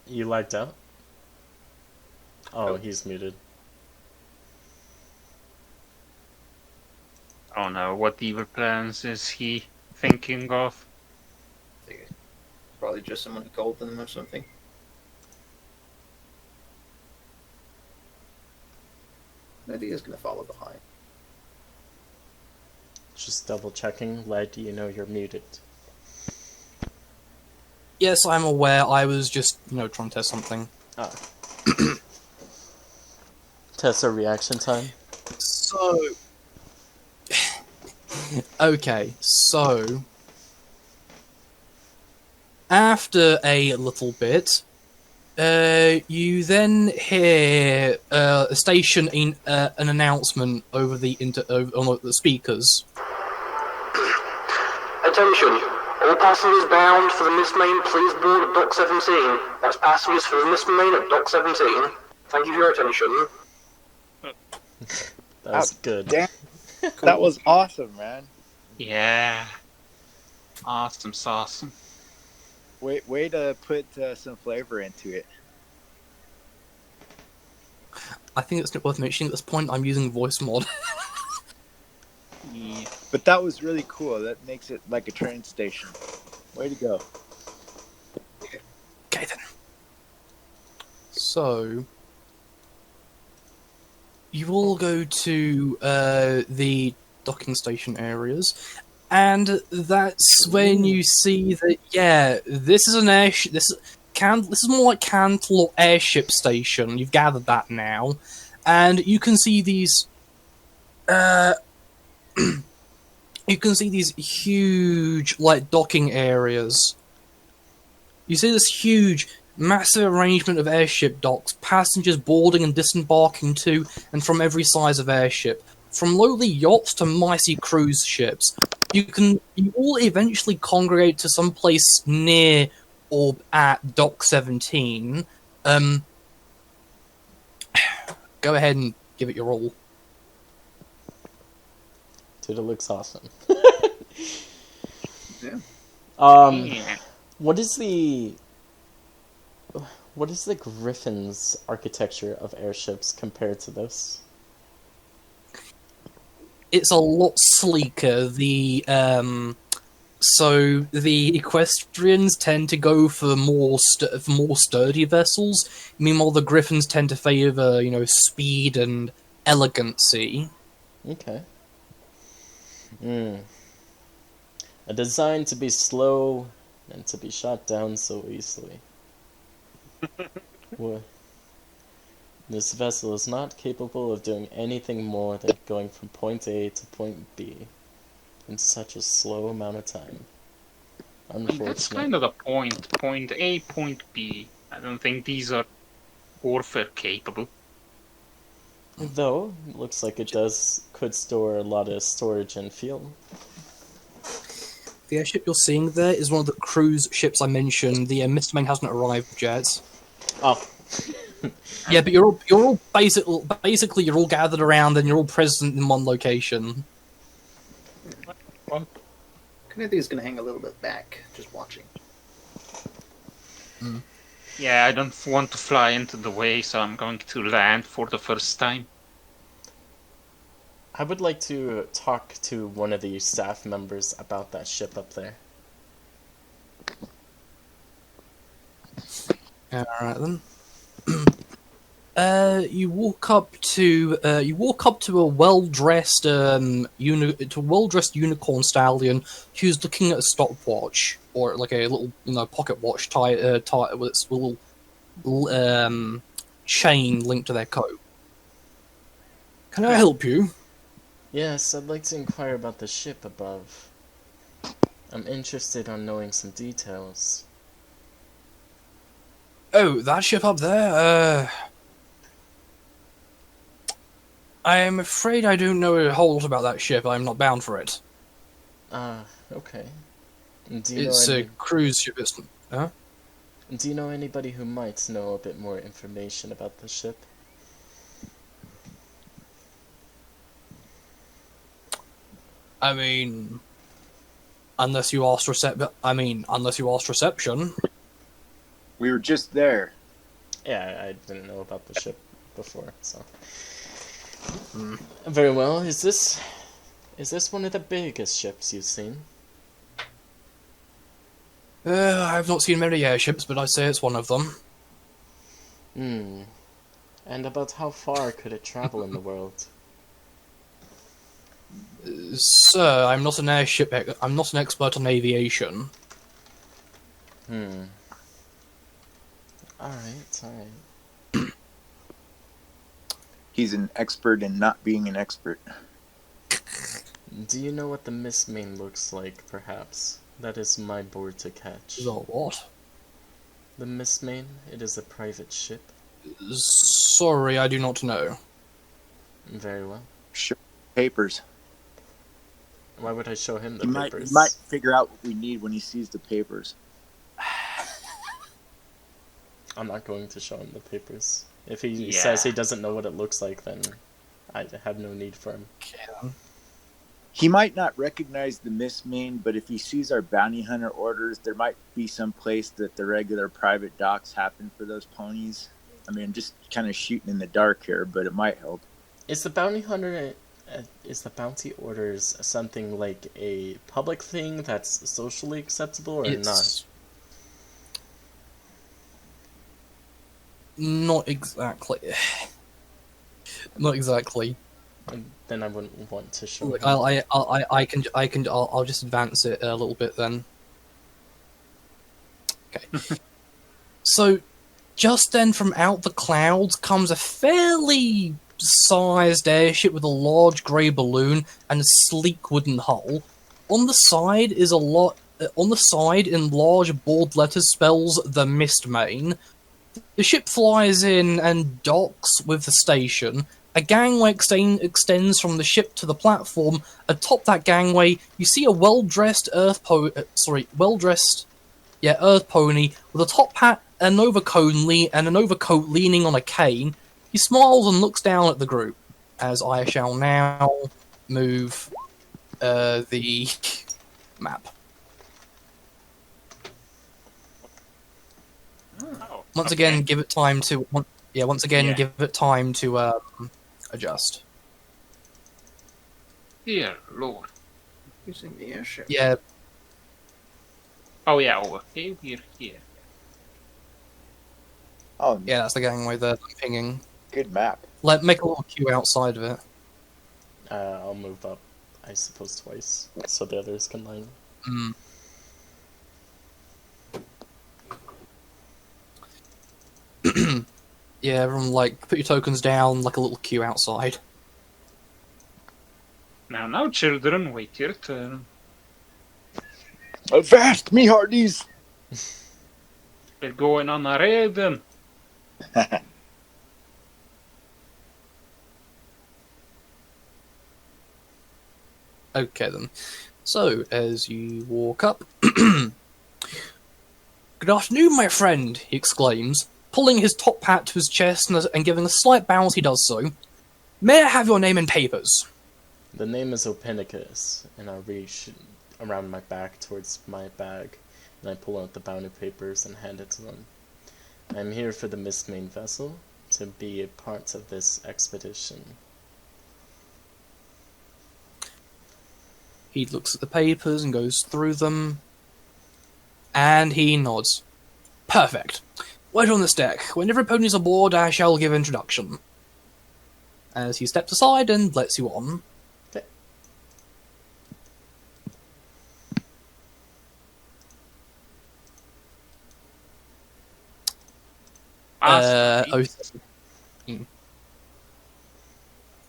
You lagged out? Oh, he's muted. Oh no, what evil plans is he thinking of? I think it's probably just someone who called them or something. Maybe he's gonna follow behind. Just double checking. Led, you know you're muted. Yes, I'm aware. I was just, trying to test something. Ah. Test our reaction time. So, okay, so after a little bit, you then hear a station in an announcement over on the speakers. Attention! All passengers bound for the Mist Main, please board at Dock 17. That's passengers for the Mist Main at Dock 17. Thank you for your attention. That was good. Damn, that was awesome, man. Yeah. Awesome. Way to put some flavor into it. I think it's worth mentioning at this point I'm using voice mod. Yeah. But that was really cool. That makes it like a train station. Way to go. Okay then. So, you all go to the docking station areas, and that's when you see that. Yeah, this is an airship. This is more like Canterlot airship station. You've gathered that now, and you can see these. You can see these huge, docking areas. You see this huge, massive arrangement of airship docks, passengers boarding and disembarking to and from every size of airship, from lowly yachts to mighty cruise ships. You all eventually congregate to some place near or at Dock 17. Go ahead and give it your all. Dude, it looks awesome. Yeah. Yeah. What is the Griffin's architecture of airships compared to this? It's a lot sleeker. So the equestrians tend to go for more sturdy vessels. Meanwhile, the griffins tend to favor, speed and elegancy. Okay. A design to be slow and to be shot down so easily. What? This vessel is not capable of doing anything more than going from point A to point B in such a slow amount of time. That's Unfortunately. kind of the point. Point A, point B. I don't think these are warfare capable. Though, it looks like it could store a lot of storage and fuel. The airship you're seeing there is one of the cruise ships I mentioned. The Mr. Main hasn't arrived yet. Oh. Yeah, but you're all basically you're all gathered around and you're all present in one location. Kennedy is gonna hang a little bit back, just watching. Yeah, I don't want to fly into the way, so I'm going to land for the first time. I would like to talk to one of the staff members about that ship up there. Alright then. You walk up to a well-dressed unicorn stallion who's looking at a stopwatch or like a little pocket watch tied with its little chain linked to their coat. Can I help you? Yes, I'd like to inquire about the ship above. I'm interested on knowing some details. Oh, that ship up there? I am afraid I don't know a whole lot about that ship. I'm not bound for it. Okay. It's a cruise ship, isn't it? Huh? Do you know anybody who might know a bit more information about the ship? I mean, unless you asked reception. We were just there. Yeah, I didn't know about the ship before, so. Very well. Is Is this one of the biggest ships you've seen? I've not seen many airships, but I'd say it's one of them. Hmm. And about how far could it travel in the world? Sir, I'm not an I'm not an expert on aviation. Hmm. Alright. He's an expert in not being an expert. Do you know what the Mistmane looks like, perhaps? That is my board to catch. The what? The Mistmane, it is a private ship. Sorry, I do not know. Very well. Sure. Papers. Why would I show him the He papers? might figure out what we need when he sees the papers. I'm not going to show him the papers. If he Yeah. says he doesn't know what it looks like, then I have no need for him. Okay. He might not recognize the Mistmane, but if he sees our bounty hunter orders, there might be some place that the regular private docks happen for those ponies. I mean, just kind of shooting in the dark here, but it might help. Is the bounty hunter... is the bounty orders something like a public thing that's socially acceptable or not? Not exactly. Not exactly. Then I wouldn't want to show Look, him. I'll just advance it a little bit then. Okay. So, just then from out the clouds comes a fairly sized airship with a large grey balloon and a sleek wooden hull. On the side is on the side in large bold letters spells the Mistmane. The ship flies in and docks with the station. A gangway extends from the ship to the platform. Atop that gangway, you see a well-dressed earth pony with a top hat and an overcoat leaning on a cane. He smiles and looks down at the group, as I shall now move the map. Oh, Once okay. again, give it time to give it time to adjust. Dear Lord. Using the airship. Yeah, Oh yeah, okay, we're here. Oh, yeah, that's the gangway there. I'm pinging. good map. Make a little queue outside of it. I'll move up, I suppose, twice, so the others can line. Mm. Yeah, everyone put your tokens down, like a little queue outside. Now, children, wait your turn. Avast me, hearties! We're going on a raid then. Okay then. So, as you walk up... Good afternoon, my friend, he exclaims, pulling his top hat to his chest and giving a slight bow as he does so. May I have your name and papers? The name is Opinicus, and I reach around my back towards my bag, and I pull out the bounty papers and hand it to them. I'm here for the Mistmane vessel, to be a part of this expedition. He looks at the papers and goes through them, and he nods. Perfect. Wait on this deck. Whenever a pony's aboard, I shall give introduction. As he steps aside and lets you on. Okay.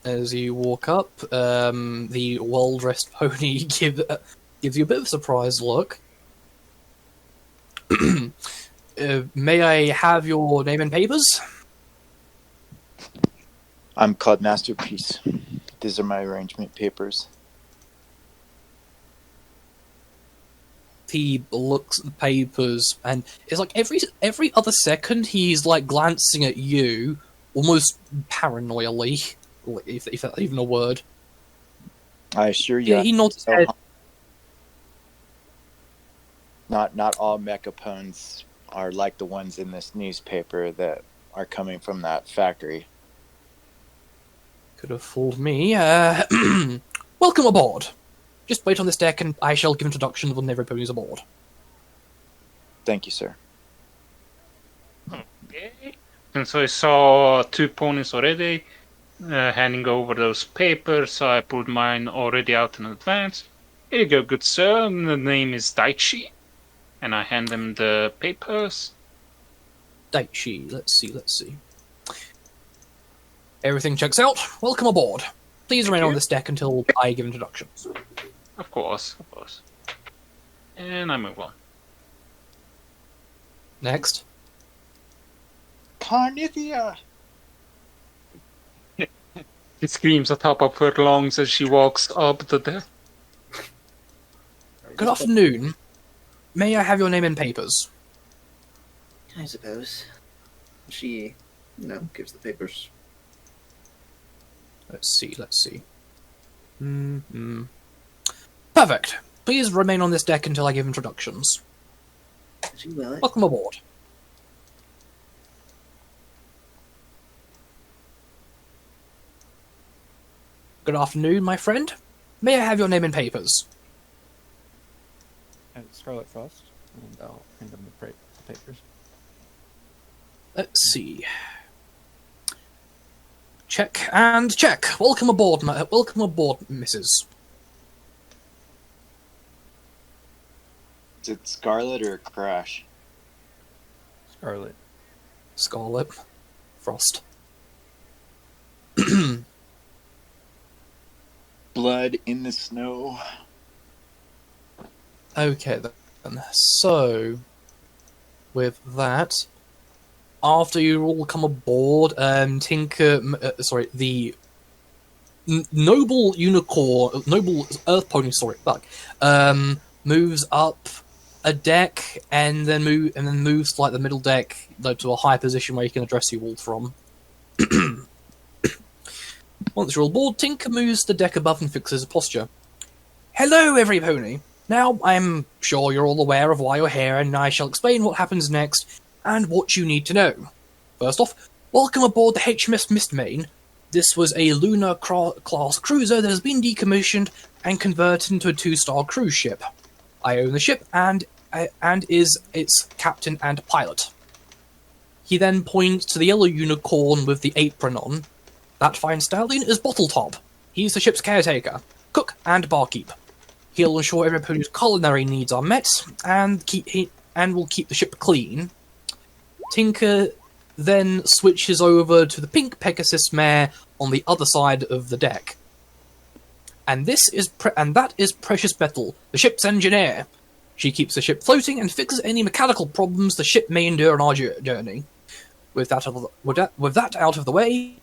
As you walk up, the well-dressed pony gives you a bit of a surprised look. May I have your name and papers? I'm called Masterpiece. These are my arrangement papers. He looks at the papers, and it's like every other second he's like glancing at you, almost paranoially, if that's even a word. I assure you, Yeah, he nods his head. not all mechapones are like the ones in this newspaper that are coming from that factory. Could have fooled me. welcome aboard. Just wait on this deck and I shall give introductions when every pony's aboard. Thank you, sir. Okay. And so I saw 2 ponies already handing over those papers, so I pulled mine already out in advance. Here you go, good sir. The name is Daichi. And I hand him the papers. Daichi, let's see. Everything checks out. Welcome aboard. Please remain on this deck until I give introductions. Of course. And I move on. Next. Carnithia! She screams at top of her lungs as she walks up the deck. Good afternoon. May I have your name and papers? I suppose. She, gives the papers. Let's see. Perfect. Please remain on this deck until I give introductions. She will. Welcome aboard. Good afternoon, my friend. May I have your name and papers? Scarlet Frost, and I'll hand them the papers. Let's see. Check and check. Welcome aboard, Mrs. Is it Scarlet or Crash? Scarlet. Scarlet Frost. Blood in the snow. Okay then. So, with that, after you all come aboard, the noble earth pony, moves up a deck and then moves to like the middle deck, to a high position where he can address you all from. Once you're all aboard, Tinker moves the deck above and fixes a posture. Hello, every pony. Now, I'm sure you're all aware of why you're here, and I shall explain what happens next and what you need to know. First off, welcome aboard the HMS Mistmain. This was a Lunar class cruiser that has been decommissioned and converted into a 2-star cruise ship. I own the ship and is its captain and pilot. He then points to the yellow unicorn with the apron on. That fine stallion is Bottletop. He's the ship's caretaker, cook, and barkeep. He'll ensure every pony's culinary needs are met and will keep the ship clean. Tinker then switches over to the pink Pegasus mare on the other side of the deck. And that is Precious Metal, the ship's engineer. She keeps the ship floating and fixes any mechanical problems the ship may endure on our journey. With that out of the way,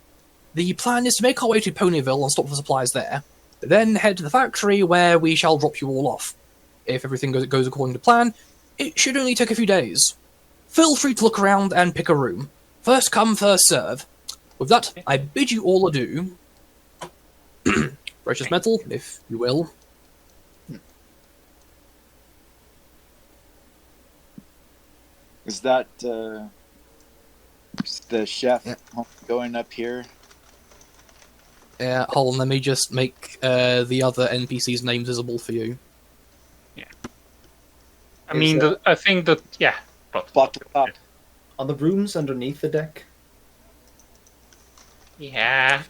the plan is to make our way to Ponyville and stop for supplies there, then head to the factory where we shall drop you all off. If everything goes according to plan, it should only take a few days. Feel free to look around and pick a room. First come, first serve. With that, I bid you all adieu. Precious Metal, if you will. Is that the chef going up here? Yeah, hold on, let me just make the other NPC's names visible for you. Yeah. I think that, yeah. Bottle up. Are the rooms underneath the deck? Yeah.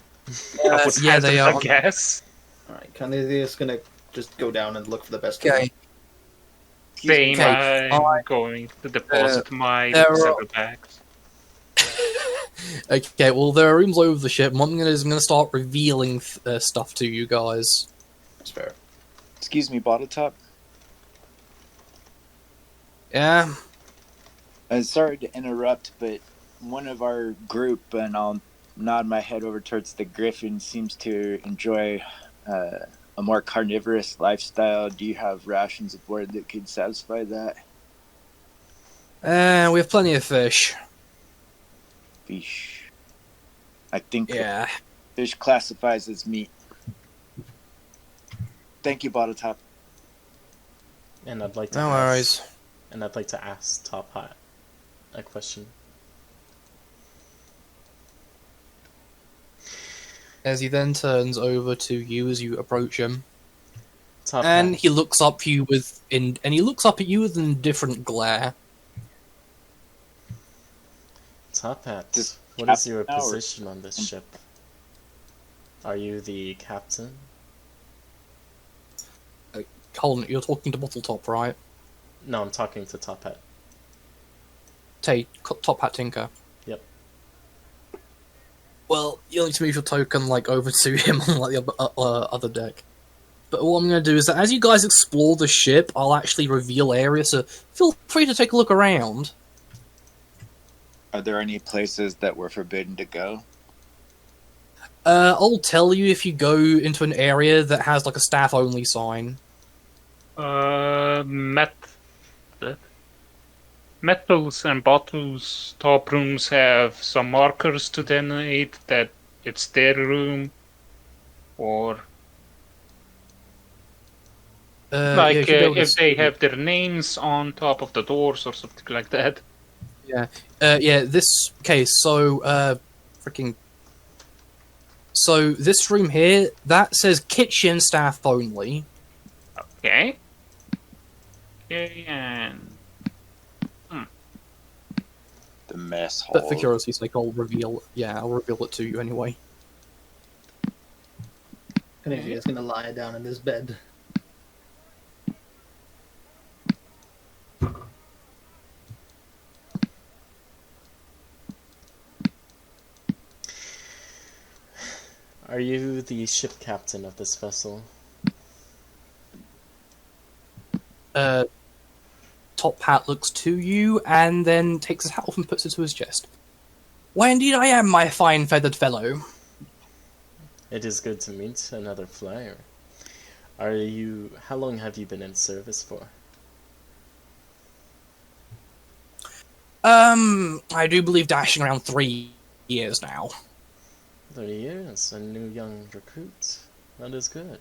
Yeah, they are. I guess. Alright, Canadia's gonna just go down and look for the best Okay. Same, Okay, I'm going to deposit my there are- several bags. Okay, well, there are rooms over the ship, and what I'm going to start revealing stuff to you guys. That's fair. Excuse me, Bottletop. Yeah? Sorry to interrupt, but one of our group, and I'll nod my head over towards the Griffin, seems to enjoy a more carnivorous lifestyle. Do you have rations aboard that could satisfy that? We have plenty of fish. Fish. I think Yeah. fish classifies as meat. Thank you, Bottletop. And I'd like to No worries. And I'd like to ask Top Hat a question. as he then turns over to you as you approach him, Top and hat. he looks up you he looks up at you with an indifferent glare. Top hat. This What is your captain now, or- position on this ship? Are you the captain? Colin, you're talking to Bottle Top, right? No, I'm talking to Top Hat. Top Hat Tinker. Yep. Well, you'll need to move your token over to him on the other deck. But what I'm going to do is that as you guys explore the ship, I'll actually reveal areas, so feel free to take a look around. Are there any places that we're forbidden to go? I'll tell you if you go into an area that has a staff-only sign. Metals and bottles top rooms have some markers to denote that it's their room, or Yeah, you should be able to if they see it. have their names on top of the doors or something like that. Yeah, this case, so, So, this room here, that says kitchen staff only. Okay. Okay, and The mess hall. But for curiosity's sake, I'll reveal it to you anyway. And if he's gonna lie down in his bed. Are you the ship captain of this vessel? Top Hat looks to you, and then takes his hat off and puts it to his chest. Why, indeed I am, my fine feathered fellow. It is good to meet another flyer. How long have you been in service for? I do believe dashing around 3 years now. 30 years, a new young recruit. That is good.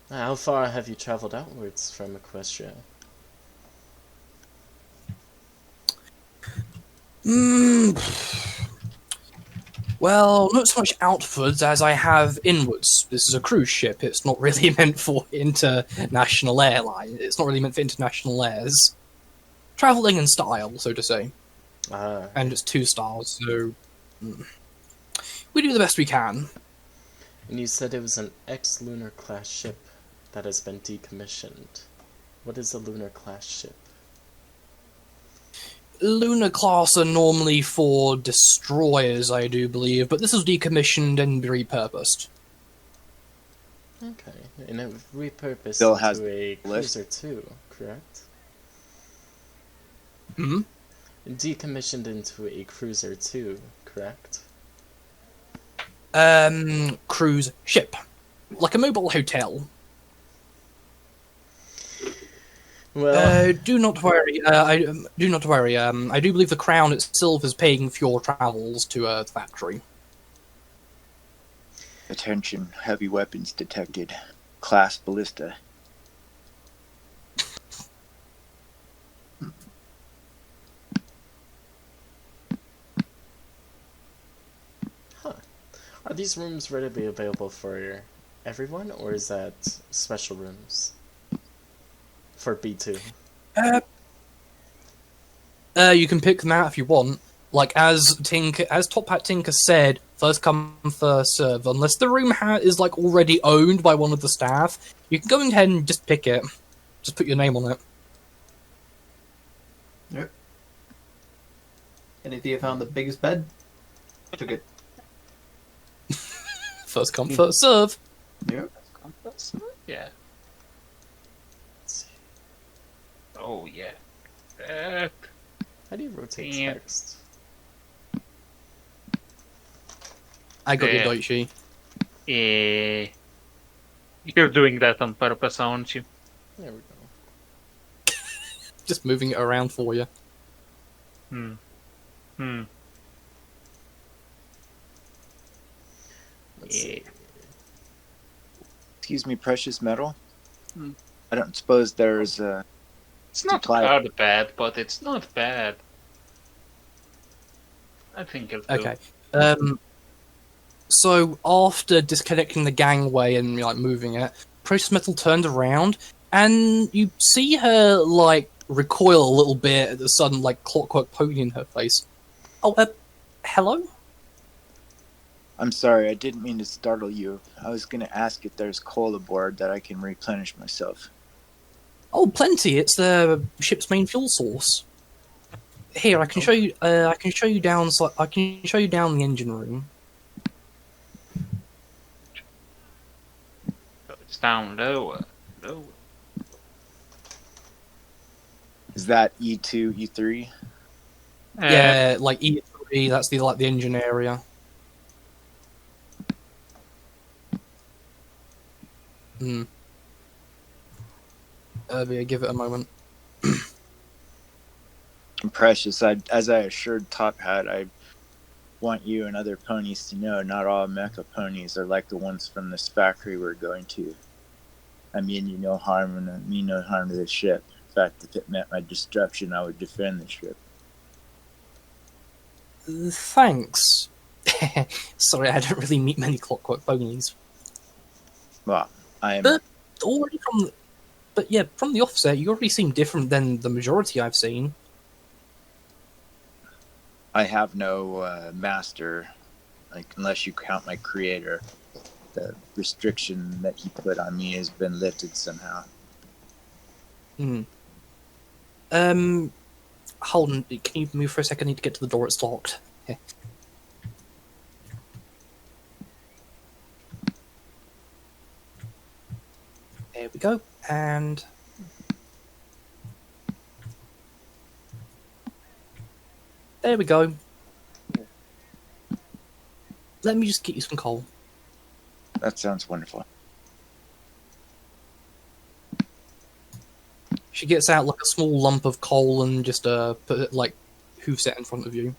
How far have you traveled outwards from Equestria? Well, not so much outwards as I have inwards. This is a cruise ship. It's not really meant for international airline. It's not really meant for international airs. Traveling in style, so to say. Ah, And it's 2 stars, so we do the best we can. and you said it was an ex-Lunar class ship that has been decommissioned. What is a Lunar class ship? Lunar class are normally for destroyers, I do believe, but this was decommissioned and repurposed. Okay, and it was repurposed Still has into a list. cruiser too, correct? Hmm? Decommissioned into a cruiser too, correct? Cruise ship. Like a mobile hotel. Well, Do not worry. Do not worry. I do believe the Crown itself is paying for your travels to the factory. Attention, heavy weapons detected. Class ballista. are these rooms readily available for everyone, or is that special rooms for B2? You can pick them out if you want. As Top Hat Tinker said, first come, first serve. Unless the room is already owned by one of the staff, you can go ahead and just pick it. Just put your name on it. Yep. And if you found the biggest bed, I took it. First come, first serve. Yep. yeah. Let's see. Oh yeah. How do you rotate Yeah. text? I got your Yeah. Deutsche. You're doing that on purpose, aren't you? There we go. Just moving it around for you. Let's see. Excuse me, precious metal. I don't suppose there's It's not Supply- that bad, but it's not bad. I think it'll do. Okay. So after disconnecting the gangway and like moving it, Precious Metal turned around and you see her like recoil a little bit at the sudden like clockwork pony in her face. Oh, hello? I'm sorry, I didn't mean to startle you. I was going to ask if there's coal aboard that I can replenish myself. Oh, plenty. It's the ship's main fuel source. Here, I can show you. I can show you down. I can show you down the engine room. It's down lower. Is that E2, E3? Yeah, like E3. That's the like the engine area. Hmm. Yeah, give it a moment. Precious, as I assured Top Hat, I want you and other ponies to know not all mecha ponies are like the ones from this factory we're going to. I mean you no harm and I mean no harm to the ship. In fact, if it meant my destruction, I would defend the ship. Thanks. Sorry, I don't really meet many clockwork ponies. Well, I am... But already from the offset, you already seem different than the majority I've seen. I have no master, like unless you count my creator. The restriction that he put on me has been lifted somehow. Hold on. Can you move for a second? I need to get to the door. It's locked. Okay. There we go. And there we go. Let me just get you some coal. That sounds wonderful. She gets out like a small lump of coal and just put it like hoofs it in front of you.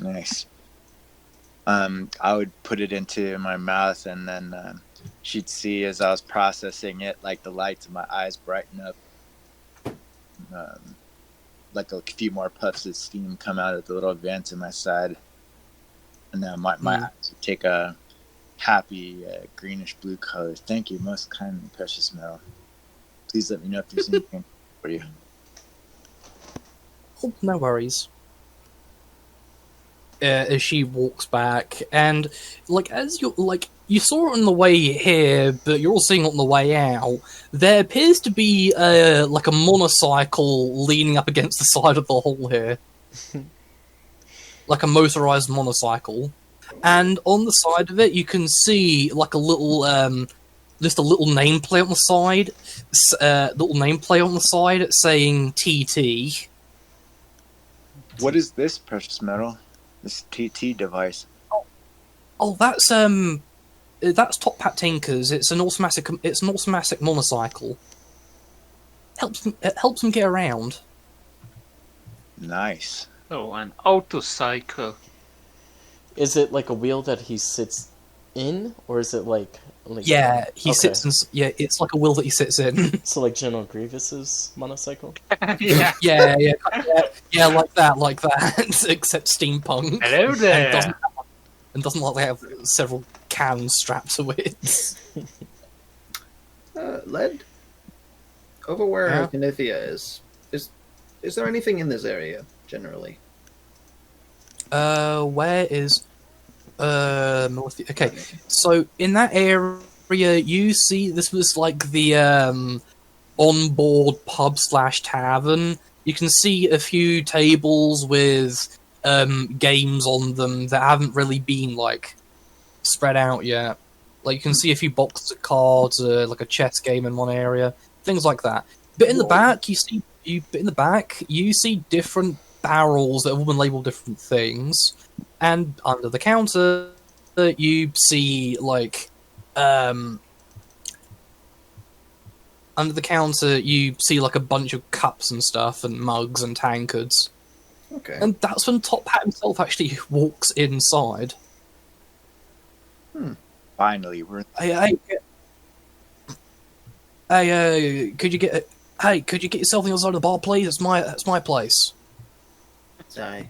Nice. I would put it into my mouth, and then she'd see as I was processing it, like the lights in my eyes brighten up. Like a few more puffs of steam come out of the little vents in my side, and then my eyes would take a happy greenish blue color. Thank you, most kind and precious metal. Please let me know if there's anything for you. Oh, no worries. As she walks back, and like as you saw it on the way here, but you're all seeing it on the way out. There appears to be like a motorcycle leaning up against the side of the hall here, like a motorized motorcycle. And on the side of it, you can see like a little, just a little nameplate on the side, saying TT. What is this precious metal? This TT device? Oh, that's Top Hat Tinkers. It's an automatic. It's an automatic motorcycle. It helps them get around. Nice. Oh, an autocycle. Is it like a wheel that he sits in, or is it like Yeah, he sits in. Yeah, it's like a wheel that he sits in. So like General Grievous's motorcycle? Yeah. yeah, like that, except steampunk. Hello there. And doesn't like they have several cans strapped to it. Led? Over where Yeah. Canithia is there anything in this area, generally? Where is North? Okay, so in that area, you see this was like the onboard pub/tavern. You can see a few tables with games on them that haven't really been like spread out yet. Like you can see a few boxes of cards, like a chess game in one area, things like that. But in the back, you see different barrels that have all been labeled different things, and under the counter, you see like under the counter you see like a bunch of cups and stuff and mugs and tankards. Okay. And that's when Top Hat himself actually walks inside. Finally, we're... Could you get yourself on the other side of the bar, please? That's my place. Aye.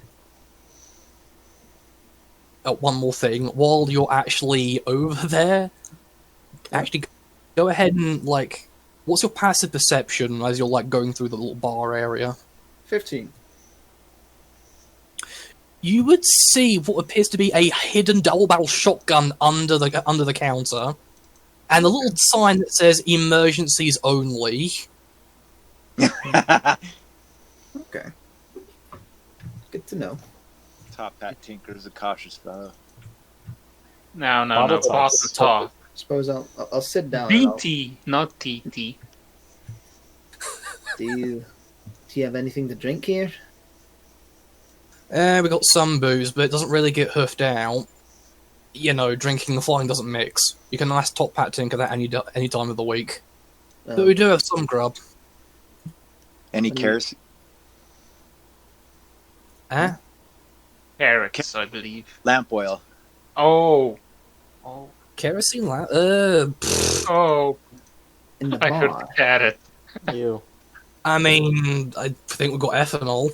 one more thing. While you're actually over there, actually go ahead and what's your passive perception as you're going through the little bar area? 15. You would see what appears to be a hidden double-barrel shotgun under the counter, and a little sign that says "Emergencies Only." Okay. Good to know. Top Hat Tinker's a cautious fellow. No, Bottle bottle toss. top. Suppose I'll sit down. and I'll- BT, not TT. Do you have anything to drink here? We got some booze, but it doesn't really get hoofed out. You know, drinking and flying doesn't mix. You can ask Top Hat Tinker that any time of the week. But we do have some grub. Any kerosene? Huh? Carrots, I believe. Lamp oil. Oh. Kerosene lamp? Oh. In the I heard bar. carrot. You. I mean, I think we've got ethanol.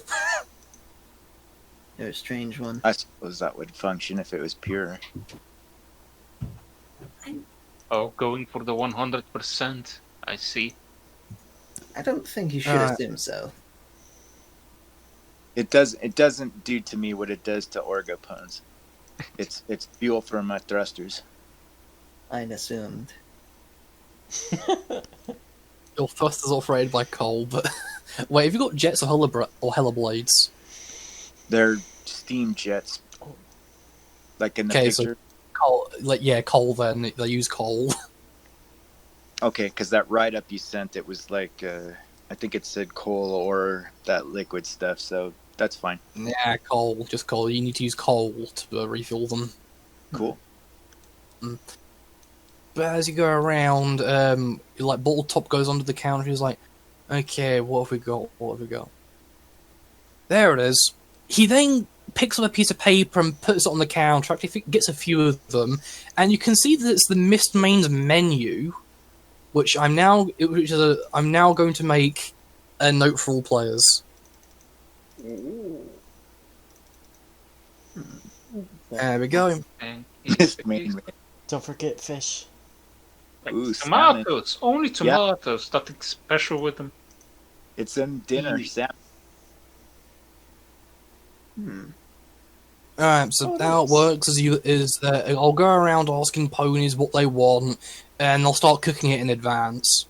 You're a strange one. I suppose that would function if it was pure. Oh, going for the 100%. I see. I don't think you should assume so. It doesn't do to me what it does to orgopones. It's fuel for my thrusters. I'd assumed. Your thrusters are operated by coal, but wait, have you got jets or heliblades? They're steam jets. Like in the Okay, so- picture. Coal, coal. Then they use coal. Okay, because that write-up you sent, it was like, I think it said coal or that liquid stuff, so that's fine. Yeah, coal, just coal. You need to use coal to refuel them. Cool. But as you go around, Bottle Top goes onto the counter. He's like, "Okay, what have we got? What have we got?" There it is. He then picks up a piece of paper and puts it on the counter. Actually, gets a few of them, and you can see that it's the Mist Main's menu, which I'm now going to make a note for all players. There we go. And Mist Main. Don't forget fish. Ooh, tomatoes. Only tomatoes. Nothing special with them. It's in dinner, Sam. Alright, so how it works is that I'll go around asking ponies what they want, and I'll start cooking it in advance.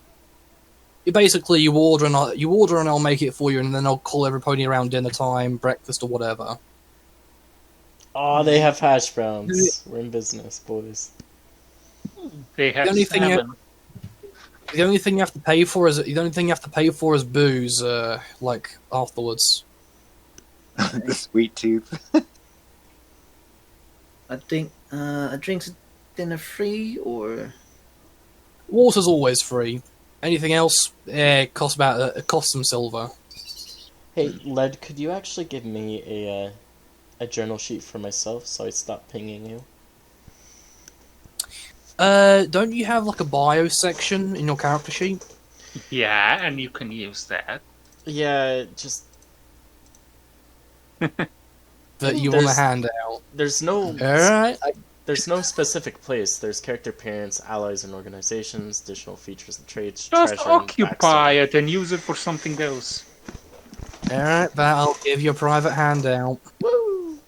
You order and I'll make it for you, and then I'll call every pony around dinner time, breakfast, or whatever. Oh, they have hash browns. We're in business, boys. They have The only thing salmon. The only thing you have to pay for is booze, afterwards. The sweet tooth. I think a drink's dinner free or Water's always free. Anything else, it costs some silver. Hey, Led, could you actually give me a journal sheet for myself so I stop pinging you? Don't you have a bio section in your character sheet Yeah, and you can use that. Yeah, just that you want to hand out? there's no Alright. there's no specific place. There's character appearance, allies and organizations, additional features and traits, Just treasure, and occupy backstory. it and use it for something else. Alright, but I'll give you a private handout. Woo!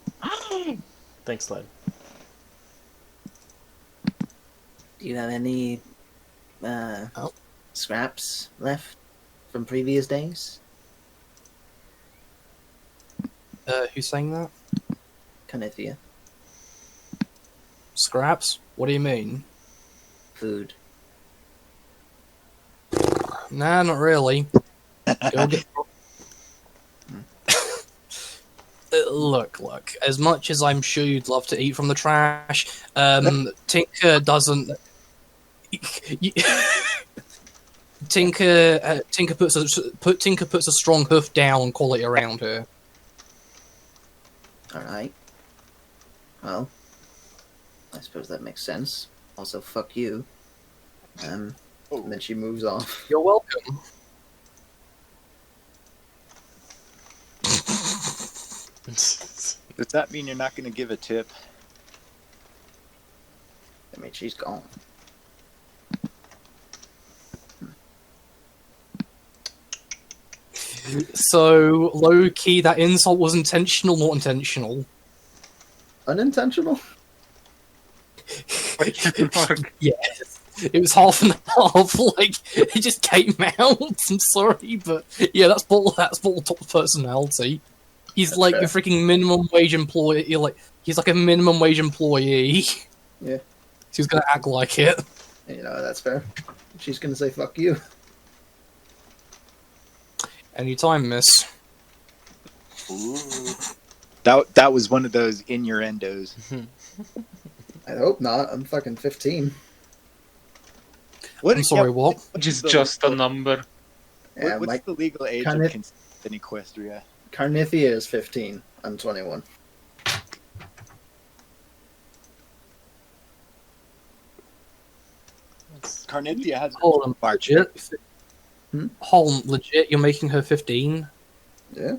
Thanks, Led. do you have any scraps left from previous days? Who's saying that? Canithia. Scraps? What do you mean? Food. Nah, not really. Go get... Look. As much as I'm sure you'd love to eat from the trash, Tinker doesn't. Tinker puts a strong hoof down on quality around here. Alright. Well, I suppose that makes sense. Also, fuck you. And then she moves off. You're welcome. Does that mean you're not going to give a tip? mean, she's gone. So, low key, that insult was intentional, not intentional. Unintentional? Question mark. Yes. It was half and half, like, it just came out. I'm sorry, but yeah, that's ball top personality. He's like a freaking minimum wage employee. He's like a minimum wage employee. Yeah. He's gonna act like it. You know, that's fair. She's gonna say fuck you. Anytime, miss. Ooh. That was one of those innuendos. I hope not. I'm fucking 15. I'm sorry, what? What's Just the just a legal- number. Yeah, what's my the legal age kind of of- consent in Equestria? Carnithia is 15. I'm 21. Carnithia has Hold on, legit. Hmm? Hold on, legit. You're making her 15. Yeah.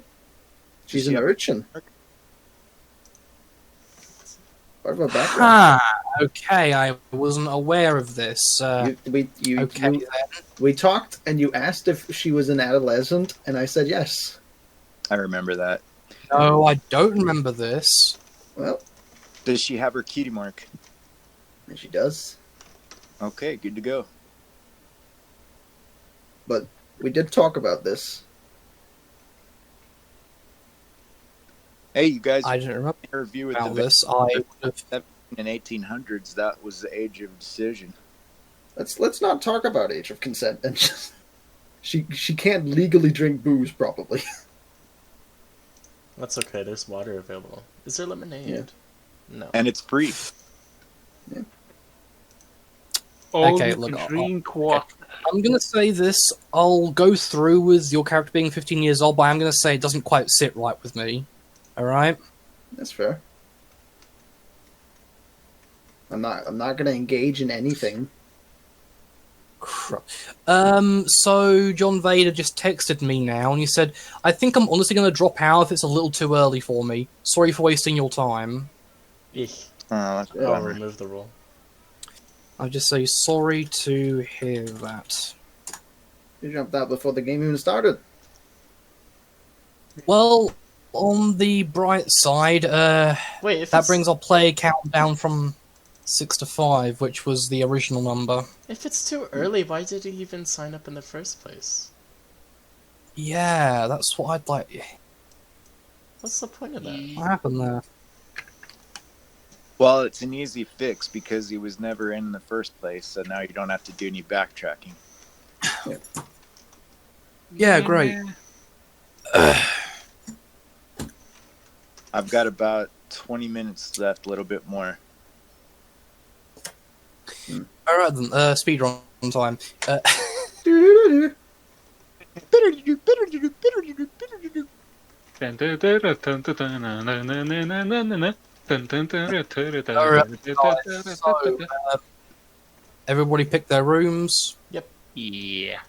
She's she an have- urchin. Part of her background. Ah, okay. I wasn't aware of this. Okay, then. we talked, and you asked if she was an adolescent, and I said yes. I remember that. No, I don't remember this. Well, Does she have her cutie mark? and she does. Okay, good to go. But we did talk about this. Hey, you guys, I didn't remember interview with about the this. I would have. in 1800s. That was the age of decision. Let's not talk about age of consent. And just, she can't legally drink booze, probably. That's okay. There's water available. Is there lemonade? Yeah. No. And it's free. All Okay, you look, can drink water. I'm gonna say this. I'll go through with your character being 15 years old, but I'm gonna say it doesn't quite sit right with me. All right. That's fair. I'm not gonna engage in anything. So John Vader just texted me now, and he said, "I think I'm honestly gonna drop out if it's a little too early for me. Sorry for wasting your time." Eek. That's a I'll bummer. remove the rule. I'll just say sorry to hear that. You jumped out before the game even started. Well, on the bright side, Wait, if that it's, brings our play count down from 6 to 5, which was the original number. if it's too early, why did he even sign up in the first place? Yeah, that's what I'd like. What's the point of that? What happened there? Well, it's an easy fix because he was never in the first place, so now you don't have to do any backtracking. Yeah, great. I've got about 20 minutes left, a little bit more. Alright then, speedrun time. Everybody pick their rooms. Yeah.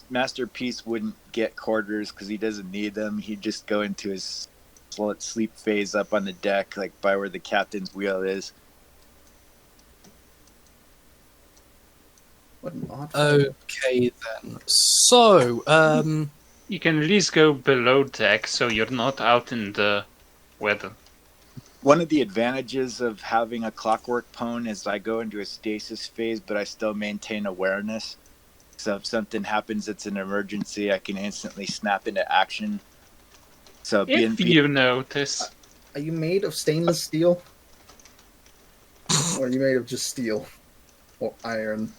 Masterpiece wouldn't get quarters because he doesn't need them. He'd just go into his sleep phase up on the deck, like by where the captain's wheel is. What an odd. Okay then. So, You can at least go below deck so you're not out in the weather. One of the advantages of having a clockwork pwn is I go into a stasis phase, but I still maintain awareness. So if something happens that's an emergency, I can instantly snap into action. So If you notice. Are you made of stainless steel? Or are you made of just steel? Or iron?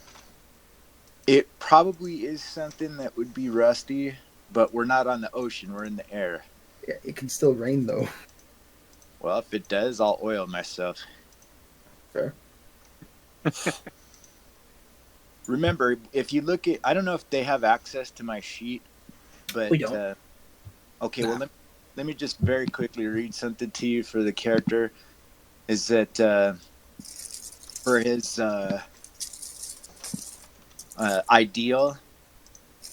it probably is something that would be rusty, but we're not on the ocean, we're in the air. Yeah, it can still rain, though. Well, if it does, I'll oil myself. Fair. Remember, if you look at, I don't know if they have access to my sheet, but We don't. Okay, well, let me just very quickly read something to you for the character. Is that for his ideal,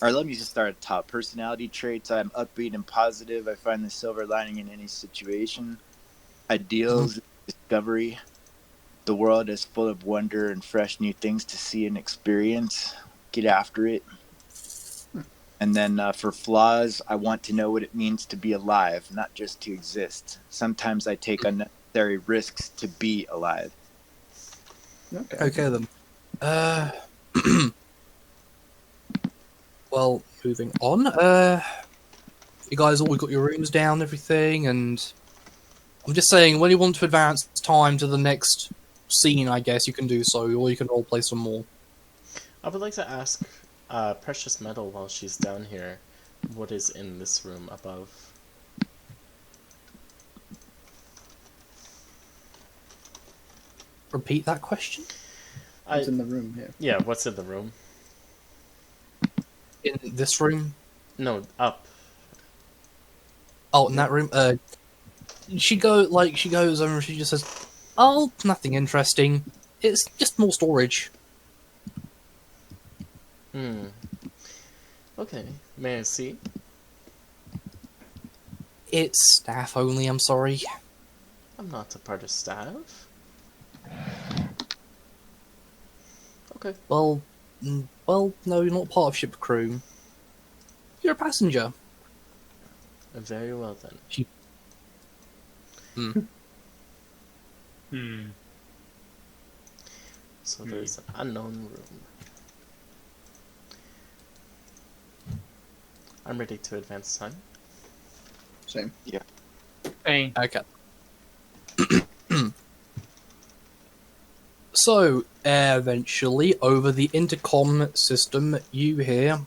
or let me just start at the top. Personality traits: I'm upbeat and positive. I find the silver lining in any situation. Ideals: discovery. The world is full of wonder and fresh new things to see and experience. Get after it. And then for flaws, I want to know what it means to be alive, not just to exist. Sometimes I take unnecessary risks to be alive. Okay then. Well, moving on. You guys all got your rooms down, and everything, and I'm just saying, when you want to advance time to the next scene, I guess you can do so, or you can roleplay some more. I would like to ask Precious Metal while she's down here, what is in this room above? Repeat that question? What's in the room here? Yeah, what's in the room? In this room? No, up. Oh, in that room? She goes over and she just says, "Oh, nothing interesting. It's just more storage." Okay, may I see? It's staff only, I'm sorry. I'm not a part of staff. Okay. Well, no, you're not part of ship crew. You're a passenger. Very well then. So there's an unknown room. I'm ready to advance time. Same. Hey, Okay. So, eventually, over the intercom system, you hear,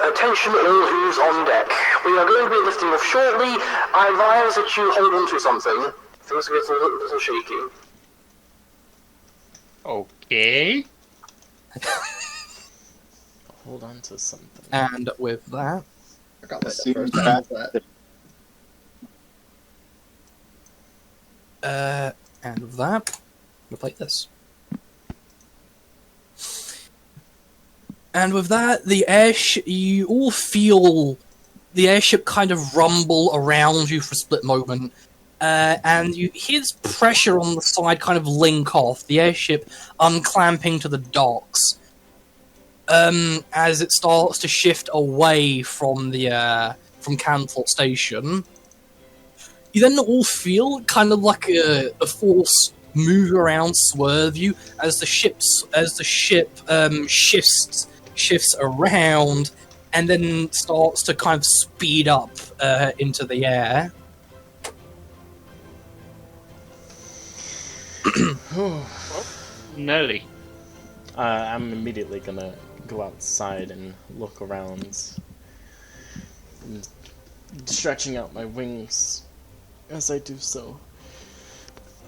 Attention all who's on deck. We are going to be lifting off shortly. I advise that you hold on to something. Things are getting a little shaky. okay. Hold on to something. and with that, I got like the Assume first that- half of that. and with that, we'll play this. And with that, you all feel the airship kind of rumble around you for a split moment, and you hear this pressure on the side kind of link off, the airship unclamping to the docks, as it starts to shift away from from Canterlot Station. You then all feel kind of like a force move around, swerve you as the ship shifts around, and then starts to kind of speed up into the air. Nelly. I'm immediately gonna go outside and look around, and stretching out my wings as I do so.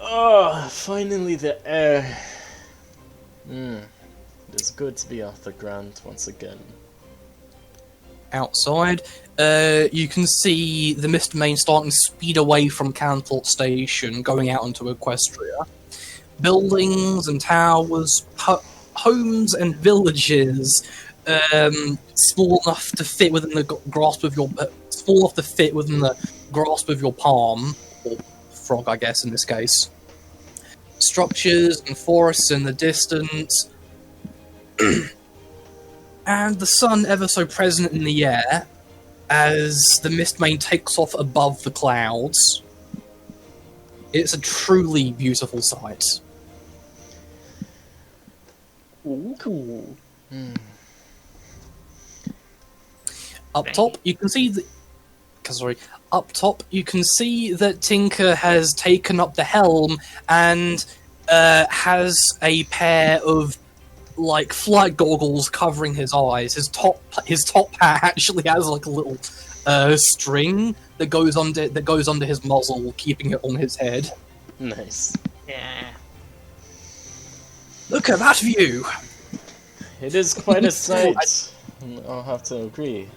Oh, finally the air. It is good to be off the ground once again. Outside, you can see the Mist Main starting to speed away from Canterlot Station, going out into Equestria. Buildings and towers, homes and villages, small enough to fit within the grasp of your palm, or frog, I guess, in this case. Structures and forests in the distance, and the sun ever so present in the air as the Mist Main takes off above the clouds. It's a truly beautiful sight. Cool. Up top, you can see that Tinker has taken up the helm and has a pair of like flight goggles covering his eyes. His top hat actually has like a little string that goes under his muzzle, keeping it on his head. Nice. Yeah. Look at that view! It is quite a sight. I'll have to agree.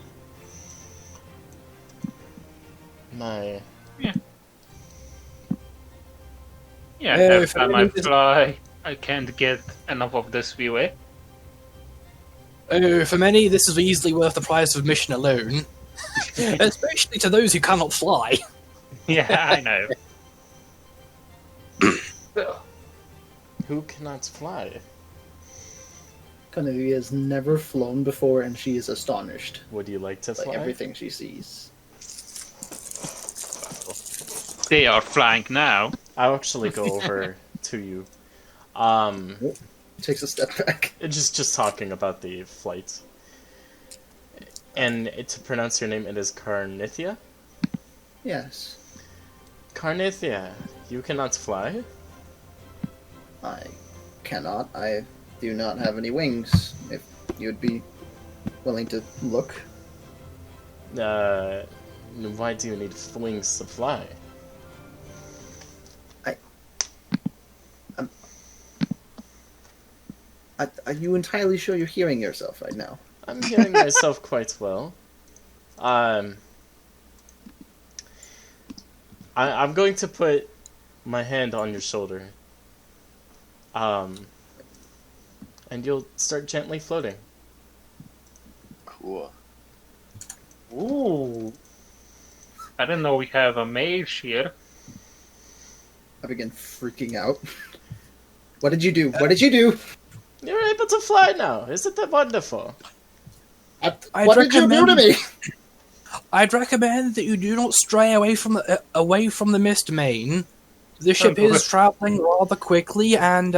My. Yeah, Oh, every if time I anyone is- fly, I can't get enough of this view, eh? Oh, for many, this is easily worth the price of admission alone. Especially to those who cannot fly. Yeah, I know. Who cannot fly? Cornelia has never flown before, and she is astonished Would you like to by fly? everything she sees. They are flying now. I'll actually go over to you. Takes a step back. Just talking about the flight. And to pronounce your name, it is Carnithia? Yes, Carnithia, you cannot fly? I cannot. I do not have any wings. If you'd be willing to look. Why do you need wings to fly? Are you entirely sure you're hearing yourself right now? I'm hearing myself quite well. I'm going to put my hand on your shoulder. And you'll start gently floating. Cool. Ooh. I don't know we have a mage here. I begin freaking out. What did you do? What did you do? You're able to fly now. Isn't that wonderful? What did you do to me? I'd recommend that you do not stray away from the mist main. The ship is traveling rather quickly, and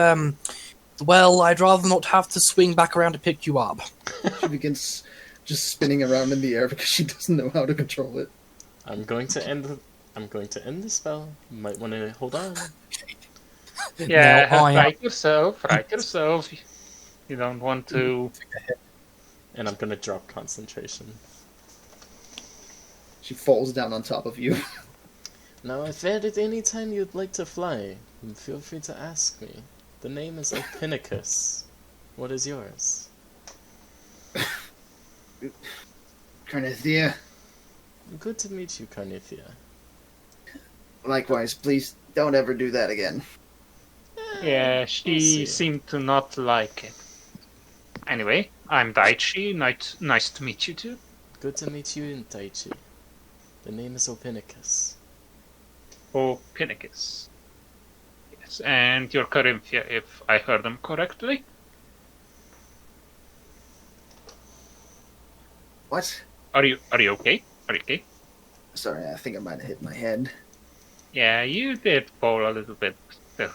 well, I'd rather not have to swing back around to pick you up. She begins just spinning around in the air because she doesn't know how to control it. I'm going to end the spell. You might want to hold on. Yeah, Now, right yourself. You don't want to. And I'm gonna drop concentration. She falls down on top of you. Now, if at any time you'd like to fly, feel free to ask me. The name is Opinicus. What is yours? Carnithia, Good to meet you, Carnithia. likewise, please don't ever do that again. Yeah, We'll she see. seemed to not like it. Anyway, I'm Daichi. Nice to meet you too. Good to meet you, Daichi. The name is Opinicus. Oh, Pinnacus. Yes, and you're Corinthia, if I heard them correctly. What? Are you okay? Are you okay? Sorry, I think I might have hit my head. Yeah, you did fall a little bit. Still,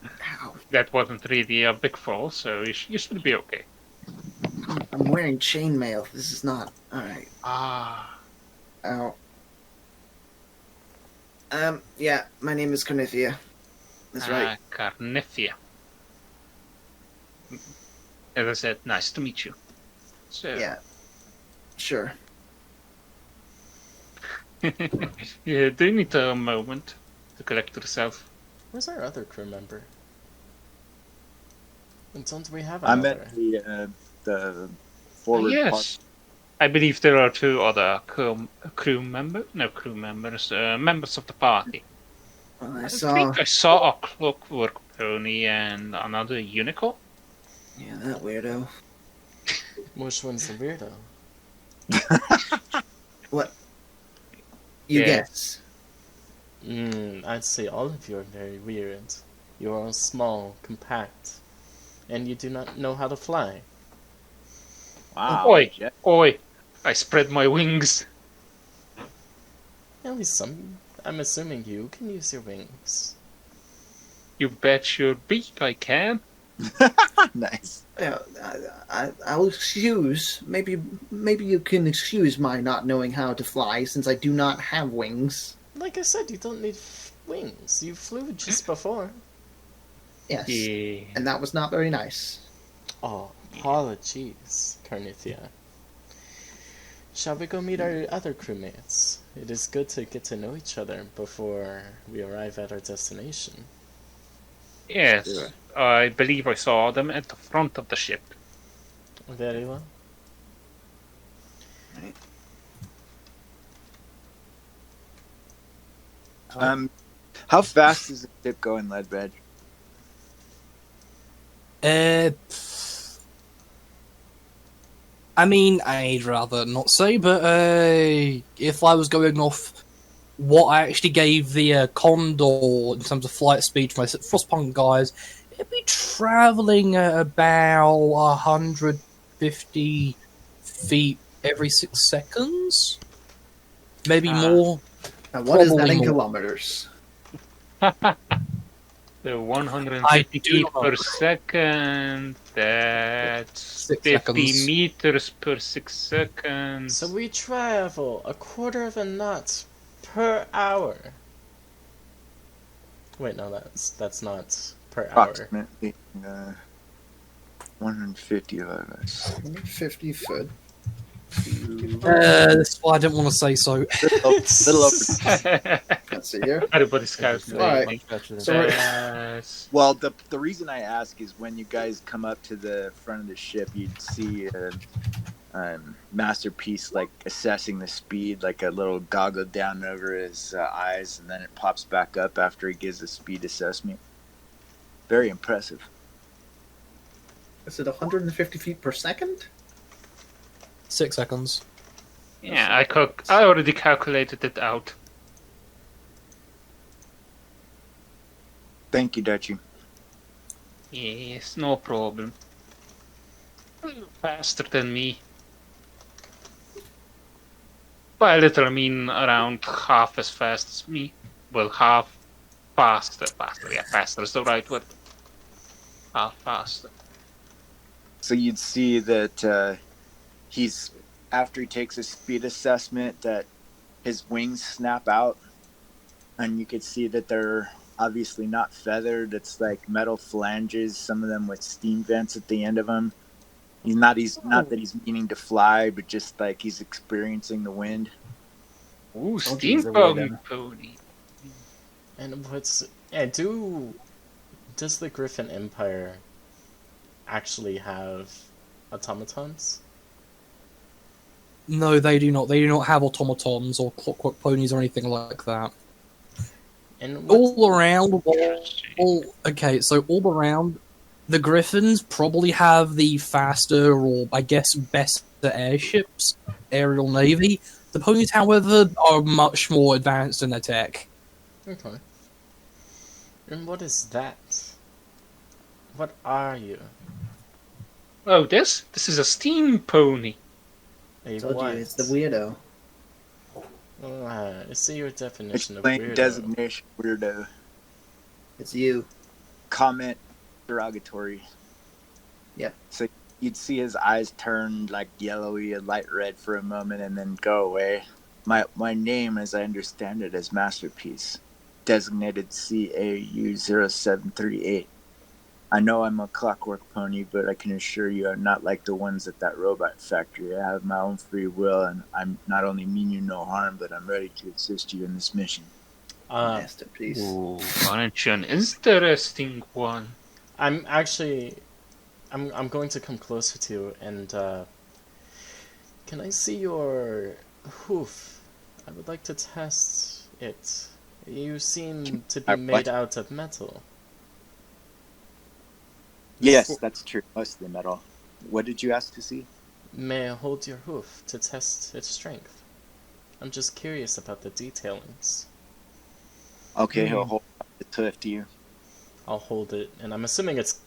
Ow. that wasn't really a big fall, so you should be okay. I'm wearing chainmail. This is not... Alright. Ah. Ow. Yeah, my name is Carnithia. That's right. Carnithia. As I said, nice to meet you. So, Yeah. Sure. yeah, do you need a moment to collect yourself? Where's our other crew member? And don't we have I'm another? at the forward Yes. I believe there are two other members of the party. Well, I I saw... think I saw a clockwork pony and another unicorn. Yeah, that weirdo. Which one's the weirdo? What? You Yeah. guess. I'd say all of you are very weird. You are all small, compact, and you do not know how to fly. Wow. Oi, Jeff. oi! I spread my wings. At least I'm assuming you can use your wings. You bet your beak I can. Nice. Yeah, I'll excuse. Maybe you can excuse my not knowing how to fly since I do not have wings. Like I said, you don't need wings. You flew just before. Yes. Yeah. And that was not very nice. Oh, apologies, Carnithia. Shall we go meet our other crewmates? It is good to get to know each other before we arrive at our destination. Yes, Sure. I believe I saw them at the front of the ship. Very well. How fast is the ship going, Leadbed? I mean, I'd rather not say, but if I was going off what I actually gave the Condor in terms of flight speed for my Frostpunk guys, it'd be traveling at about 150 feet every 6 seconds. Maybe more. Now, what is that Probably in more. kilometers? So I 150 do feet not know. per second, that's 6 50 seconds. meters per 6 seconds. So we travel a quarter of a knot per hour. Wait, no, that's not per hour. Approximately 150 of us. 150 foot. That's why I didn't want to say so. Little over. Let's see here. Everybody's It's calculating. Alright. faster than So we're- That's Well, the reason I ask is when you guys come up to the front of the ship, you'd see Masterpiece like assessing the speed, like a little goggle down over his eyes, and then it pops back up after he gives a speed assessment. Very impressive. Is it 150 feet per second? 6 seconds. yeah. I already calculated it out. Thank you, Dutchy. Yes, no problem. Faster than me. By a little, I mean around half as fast as me. Well, half faster. Yeah, faster is the right word. Half faster. So you'd see that he's after he takes a speed assessment that his wings snap out, and you could see that they're obviously not feathered. It's like metal phalanges, some of them with steam vents at the end of them. He's not that he's meaning to fly, but just like he's experiencing the wind. Ooh, Told you he's a weirdo. pony. And does the Griffin Empire actually have automatons? No, they do not. They do not have automatons or clockwork ponies or anything like that. And All around, all around, the Griffins probably have the faster or, I guess, better airships, aerial navy. The ponies, however, are much more advanced in their tech. Okay. And what is that? What are you? Oh, this is a steam pony. A Told what? you, it's the weirdo. I see your definition of Explain weirdo. designation weirdo. It's you. Comment derogatory. Yep. So you'd see his eyes turn like yellowy and light red for a moment and then go away. My name, as I understand it, is Masterpiece, designated CAU0738. I know I'm a clockwork pony, but I can assure you I'm not like the ones at that robot factory. I have my own free will, and I'm not only mean you no harm, but I'm ready to assist you in this mission. Masterpiece. Ooh, aren't you an interesting one? I'm going to come closer to you and can I see your hoof? I would like to test it. You seem to be made out of metal. Yes, that's true. Mostly metal. What did you ask to see? May I hold your hoof to test its strength? I'm just curious about the detailings. Okay, he'll hold the hoof to you. I'll hold it, and I'm assuming it's,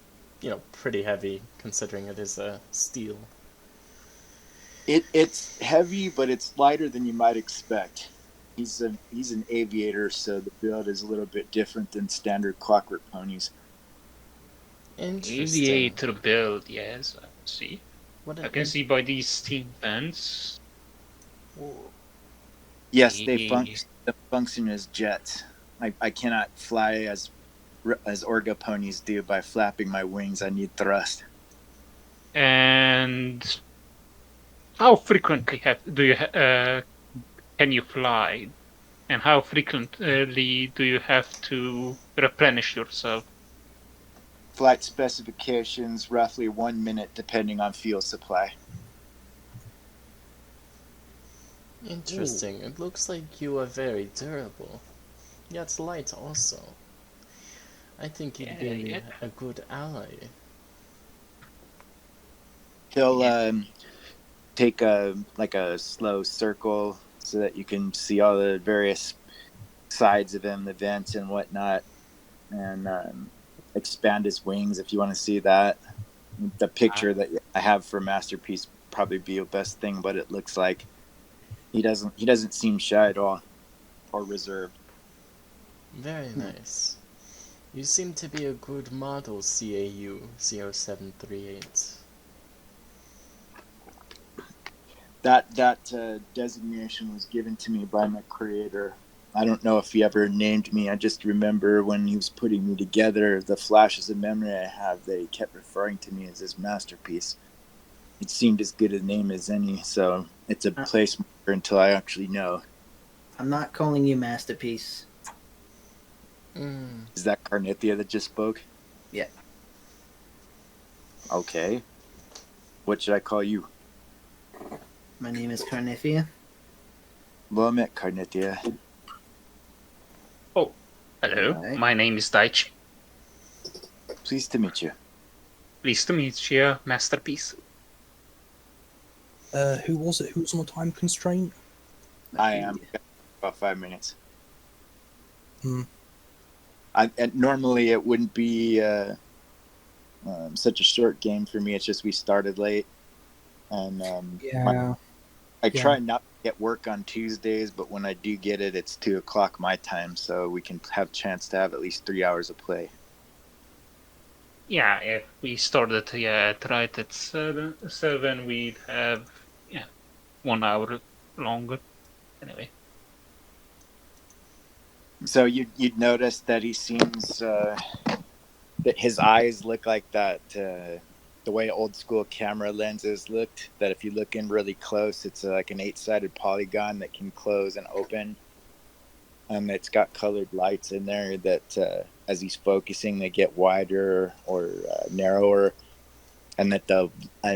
pretty heavy, considering it is a steel. It's heavy, but it's lighter than you might expect. He's an aviator, so the build is a little bit different than standard clockwork ponies. Interesting. Aviator build, yes, I see. I can see by these steam vents. Yes, they function as jets. I cannot fly as Orga ponies do by flapping my wings. I need thrust. And how frequently can you fly? And how frequently do you have to replenish yourself? Flight specifications, roughly 1 minute, depending on fuel supply. Interesting. It looks like you are very durable. Yet light also. I think you'd be a good ally. He'll take a slow circle so that you can see all the various sides of him, the vents and whatnot, and expand his wings if you want to see that. The picture that I have for Masterpiece probably be your best thing, but it looks like he doesn't seem shy at all or reserved. Very nice. You seem to be a good model, CAU 0738. That designation was given to me by my creator. I don't know if he ever named me. I just remember when he was putting me together, the flashes of memory I have that he kept referring to me as his masterpiece. It seemed as good a name as any, so it's a place marker until I actually know. I'm not calling you Masterpiece. Is that Carnithia that just spoke? Yeah. Okay. What should I call you? My name is Carnithia. Well met, Carnithia. Oh, hello. Right. My name is Daichi. Pleased to meet you. Pleased to meet you, Masterpiece. Who was it? Who was on a time constraint? I am. About 5 minutes. Hmm. Normally it wouldn't be such a short game for me. It's just we started late, and I try not to get work on Tuesdays, but when I do get it, it's 2:00 my time, so we can have a chance to have at least 3 hours of play. Yeah, if we started right at 7, we'd have 1 hour longer. Anyway. So you'd notice that he seems that his eyes look like that the way old school camera lenses looked. That if you look in really close, it's like an 8-sided polygon that can close and open. It's got colored lights in there that as he's focusing, they get wider or narrower, and that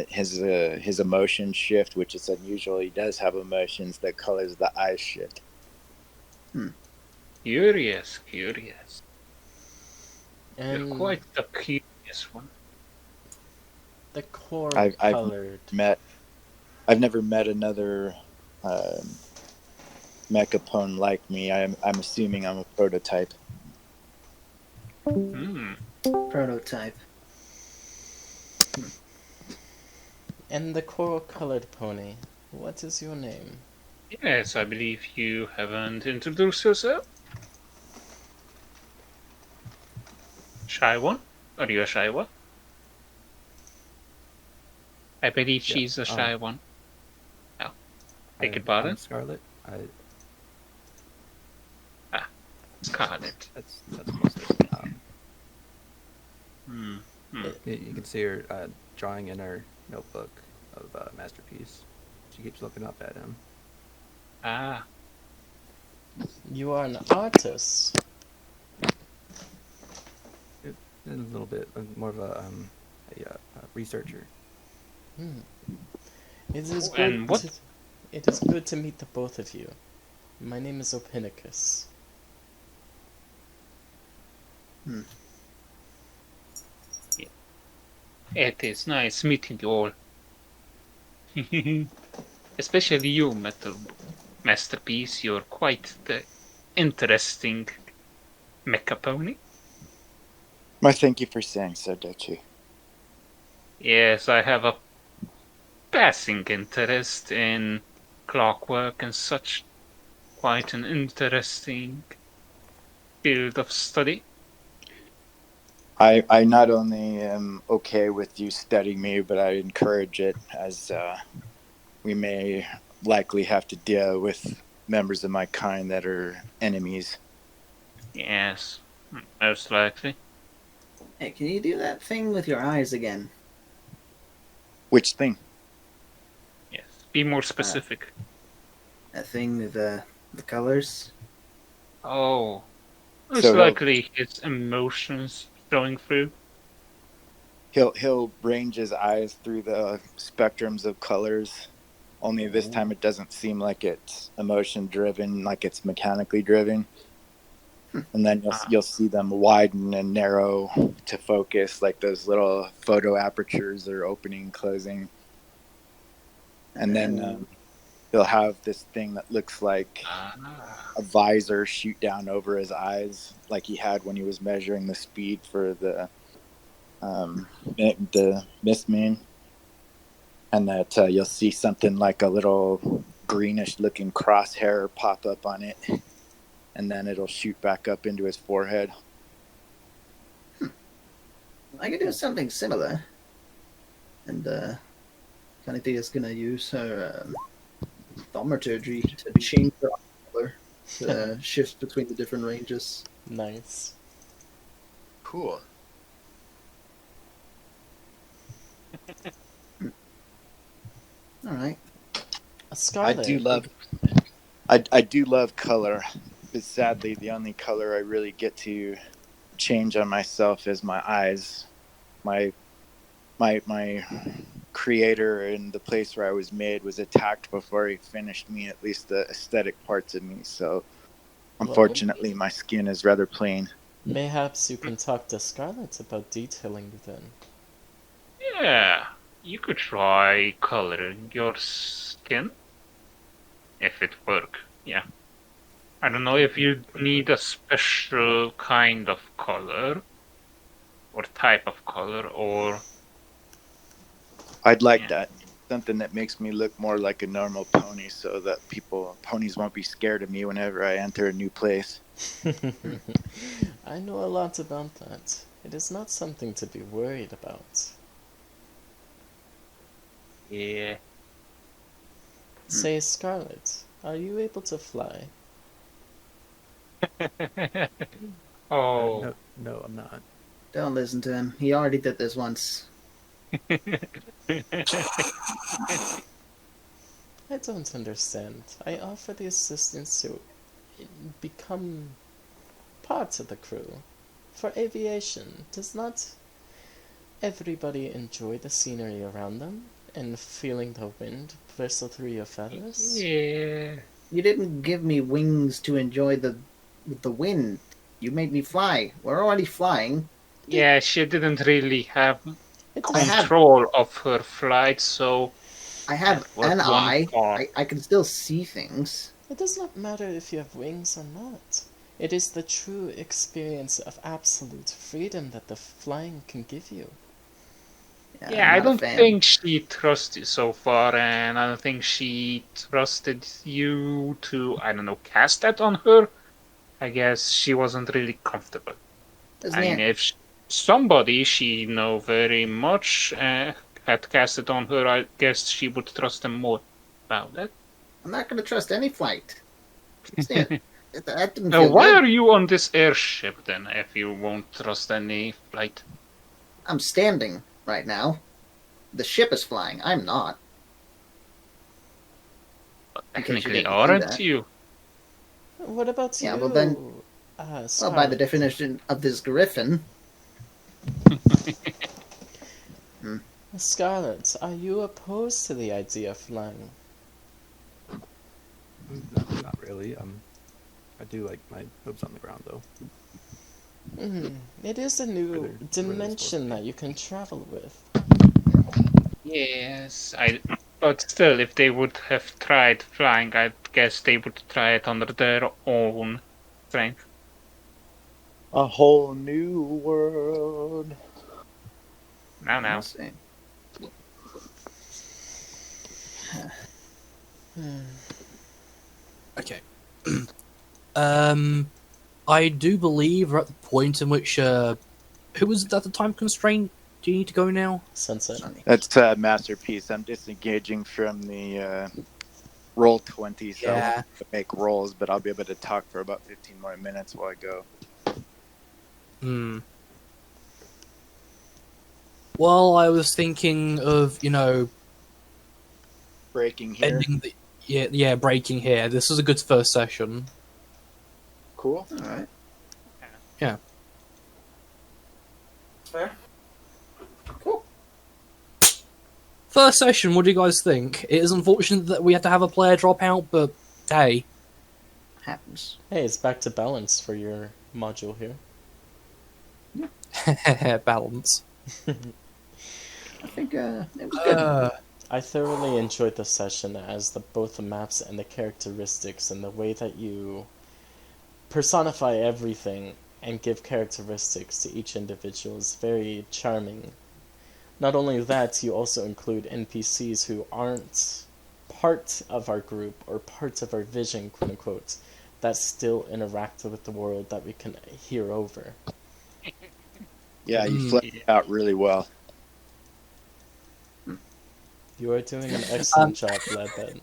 his emotions shift, which is unusual. He does have emotions. The colors of the eyes shift. Curious. And You're quite the curious one. the core I've colored. I've never met another mechapone like me. I'm assuming I'm a prototype. Prototype. And the coral colored pony. What is your name? Yes, I believe you haven't introduced yourself. Shy one? Are you a shy one? I believe she's a shy one. Oh, beg your pardon? I'm Scarlet. Scarlet. That's most of it. You can see her drawing in her notebook of Masterpiece. She keeps looking up at him. Ah, You are an artist. A little bit more of a researcher. It is good. and what? It is good to meet the both of you. My name is Opinicus. It is nice meeting you all. Especially you, Metal Masterpiece. You're quite the interesting mecha pony. Well, thank you for saying so, Dochi. Yes, I have a passing interest in clockwork and such. Quite an interesting field of study. I not only am okay with you studying me, but I encourage it, as we may likely have to deal with members of my kind that are enemies. Yes, most likely. Hey, can you do that thing with your eyes again? Which thing? Yes, be more specific. That thing with the colors? Oh, most So likely his emotions showing through. He'll range his eyes through the spectrums of colors. Only this time it doesn't seem like it's emotion driven, like it's mechanically driven. And then you'll see them widen and narrow to focus, like those little photo apertures are opening and closing. And then he'll have this thing that looks like a visor shoot down over his eyes, like he had when he was measuring the speed for the Mistmane, and that you'll see something like a little greenish-looking crosshair pop up on it, and then it'll shoot back up into his forehead. I could do something similar. And Canithea's gonna use her thaumaturgy to change her color to shift between the different ranges. Nice. Cool. Alright. Scarlet. I do love color, but sadly the only color I really get to change on myself is my eyes. My creator and the place where I was made was attacked before he finished me, at least the aesthetic parts of me, so unfortunately my skin is rather plain. Mayhaps you can talk to Scarlet about detailing then. Yeah, you could try coloring your skin. If it work, yeah. I don't know if you need a special kind of color or type of color, or I'd like that. Something that makes me look more like a normal pony, so that ponies won't be scared of me whenever I enter a new place. I know a lot about that. It is not something to be worried about. yeah. Say, Scarlet, are you able to fly? Oh, No, I'm not. Don't listen to him. He already did this once. I don't understand. I offer the assistance to become part of the crew. For aviation, does not everybody enjoy the scenery around them and feeling the wind bristle through your feathers? yeah. You didn't give me wings to enjoy the wind. You made me fly. We're already flying. Yeah, she didn't really have I have control of her flight, so I have that was an one eye. part. I can still see things. It does not matter if you have wings or not. It is the true experience of absolute freedom that the flying can give you. Yeah, I'm I not a don't fan. think she trusts you so far, and I don't think she trusted you to, I don't know, cast that on her. I guess she wasn't really comfortable. Isn't I mean, it? if somebody she know very much had cast it on her, I guess she would trust them more about that. I'm not going to trust any flight. Isn't it? That didn't Now, feel why good. are you on this airship then, if you won't trust any flight? I'm standing right now. The ship is flying. I'm not. In case you Technically, didn't see aren't that. you? What about Yeah, you? well then- Well, by the Scarlet? definition of this griffin, Scarlet, are you opposed to the idea of flying? Not really. I do like my hooves on the ground though. It is a Where new they're supposed to dimension be. that you can travel with. Yes, but still, if they would have tried flying, I guess they would try it under their own strength. A whole new world. Now. let's see. Okay. I do believe we're at the point in which who was at the time constraint? Do you need to go now? Sunset. Sunny. That's Masterpiece. I'm disengaging from the roll 20, so I Yeah. won't make rolls, but I'll be able to talk for about 15 more minutes while I go. Well, I was thinking of, Breaking here. ending the breaking here. This was a good first session. Cool. All right. Yeah. Fair. Cool. First session, what do you guys think? It is unfortunate that we had to have a player drop out, but hey. Happens. Hey, it's back to balance for your module here. Balance. I think it was good. I thoroughly enjoyed the session as both the maps and the characteristics and the way that you personify everything and give characteristics to each individual is very charming. Not only that, you also include NPCs who aren't part of our group or part of our vision, quote unquote, that still interact with the world that we can hear over. Yeah, you fleshed it out really well. You are doing an excellent job, Ledbed.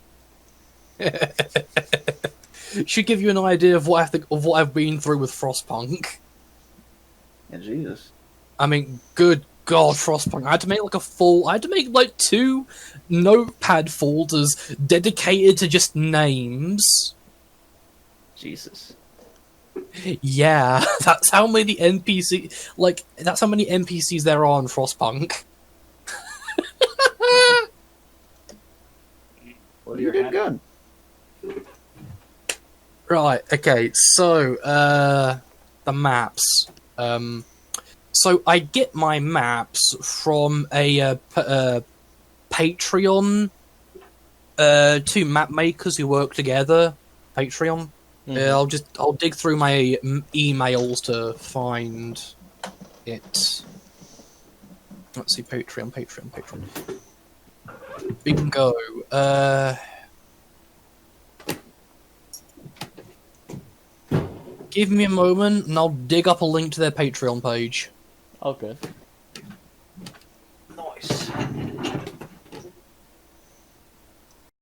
Should give you an idea of what I've been through with Frostpunk. Yeah, Jesus. I mean, good God, Frostpunk! I had to make like 2 notepad folders dedicated to just names. Jesus. Yeah, that's how many NPCs there are in Frostpunk. Well, you did good. Right, okay, so, the maps. So I get my maps from a Patreon, 2 map makers who work together. Patreon. I'll dig through my emails to find it. Let's see, Patreon. Bingo. Give me a moment, and I'll dig up a link to their Patreon page. All good.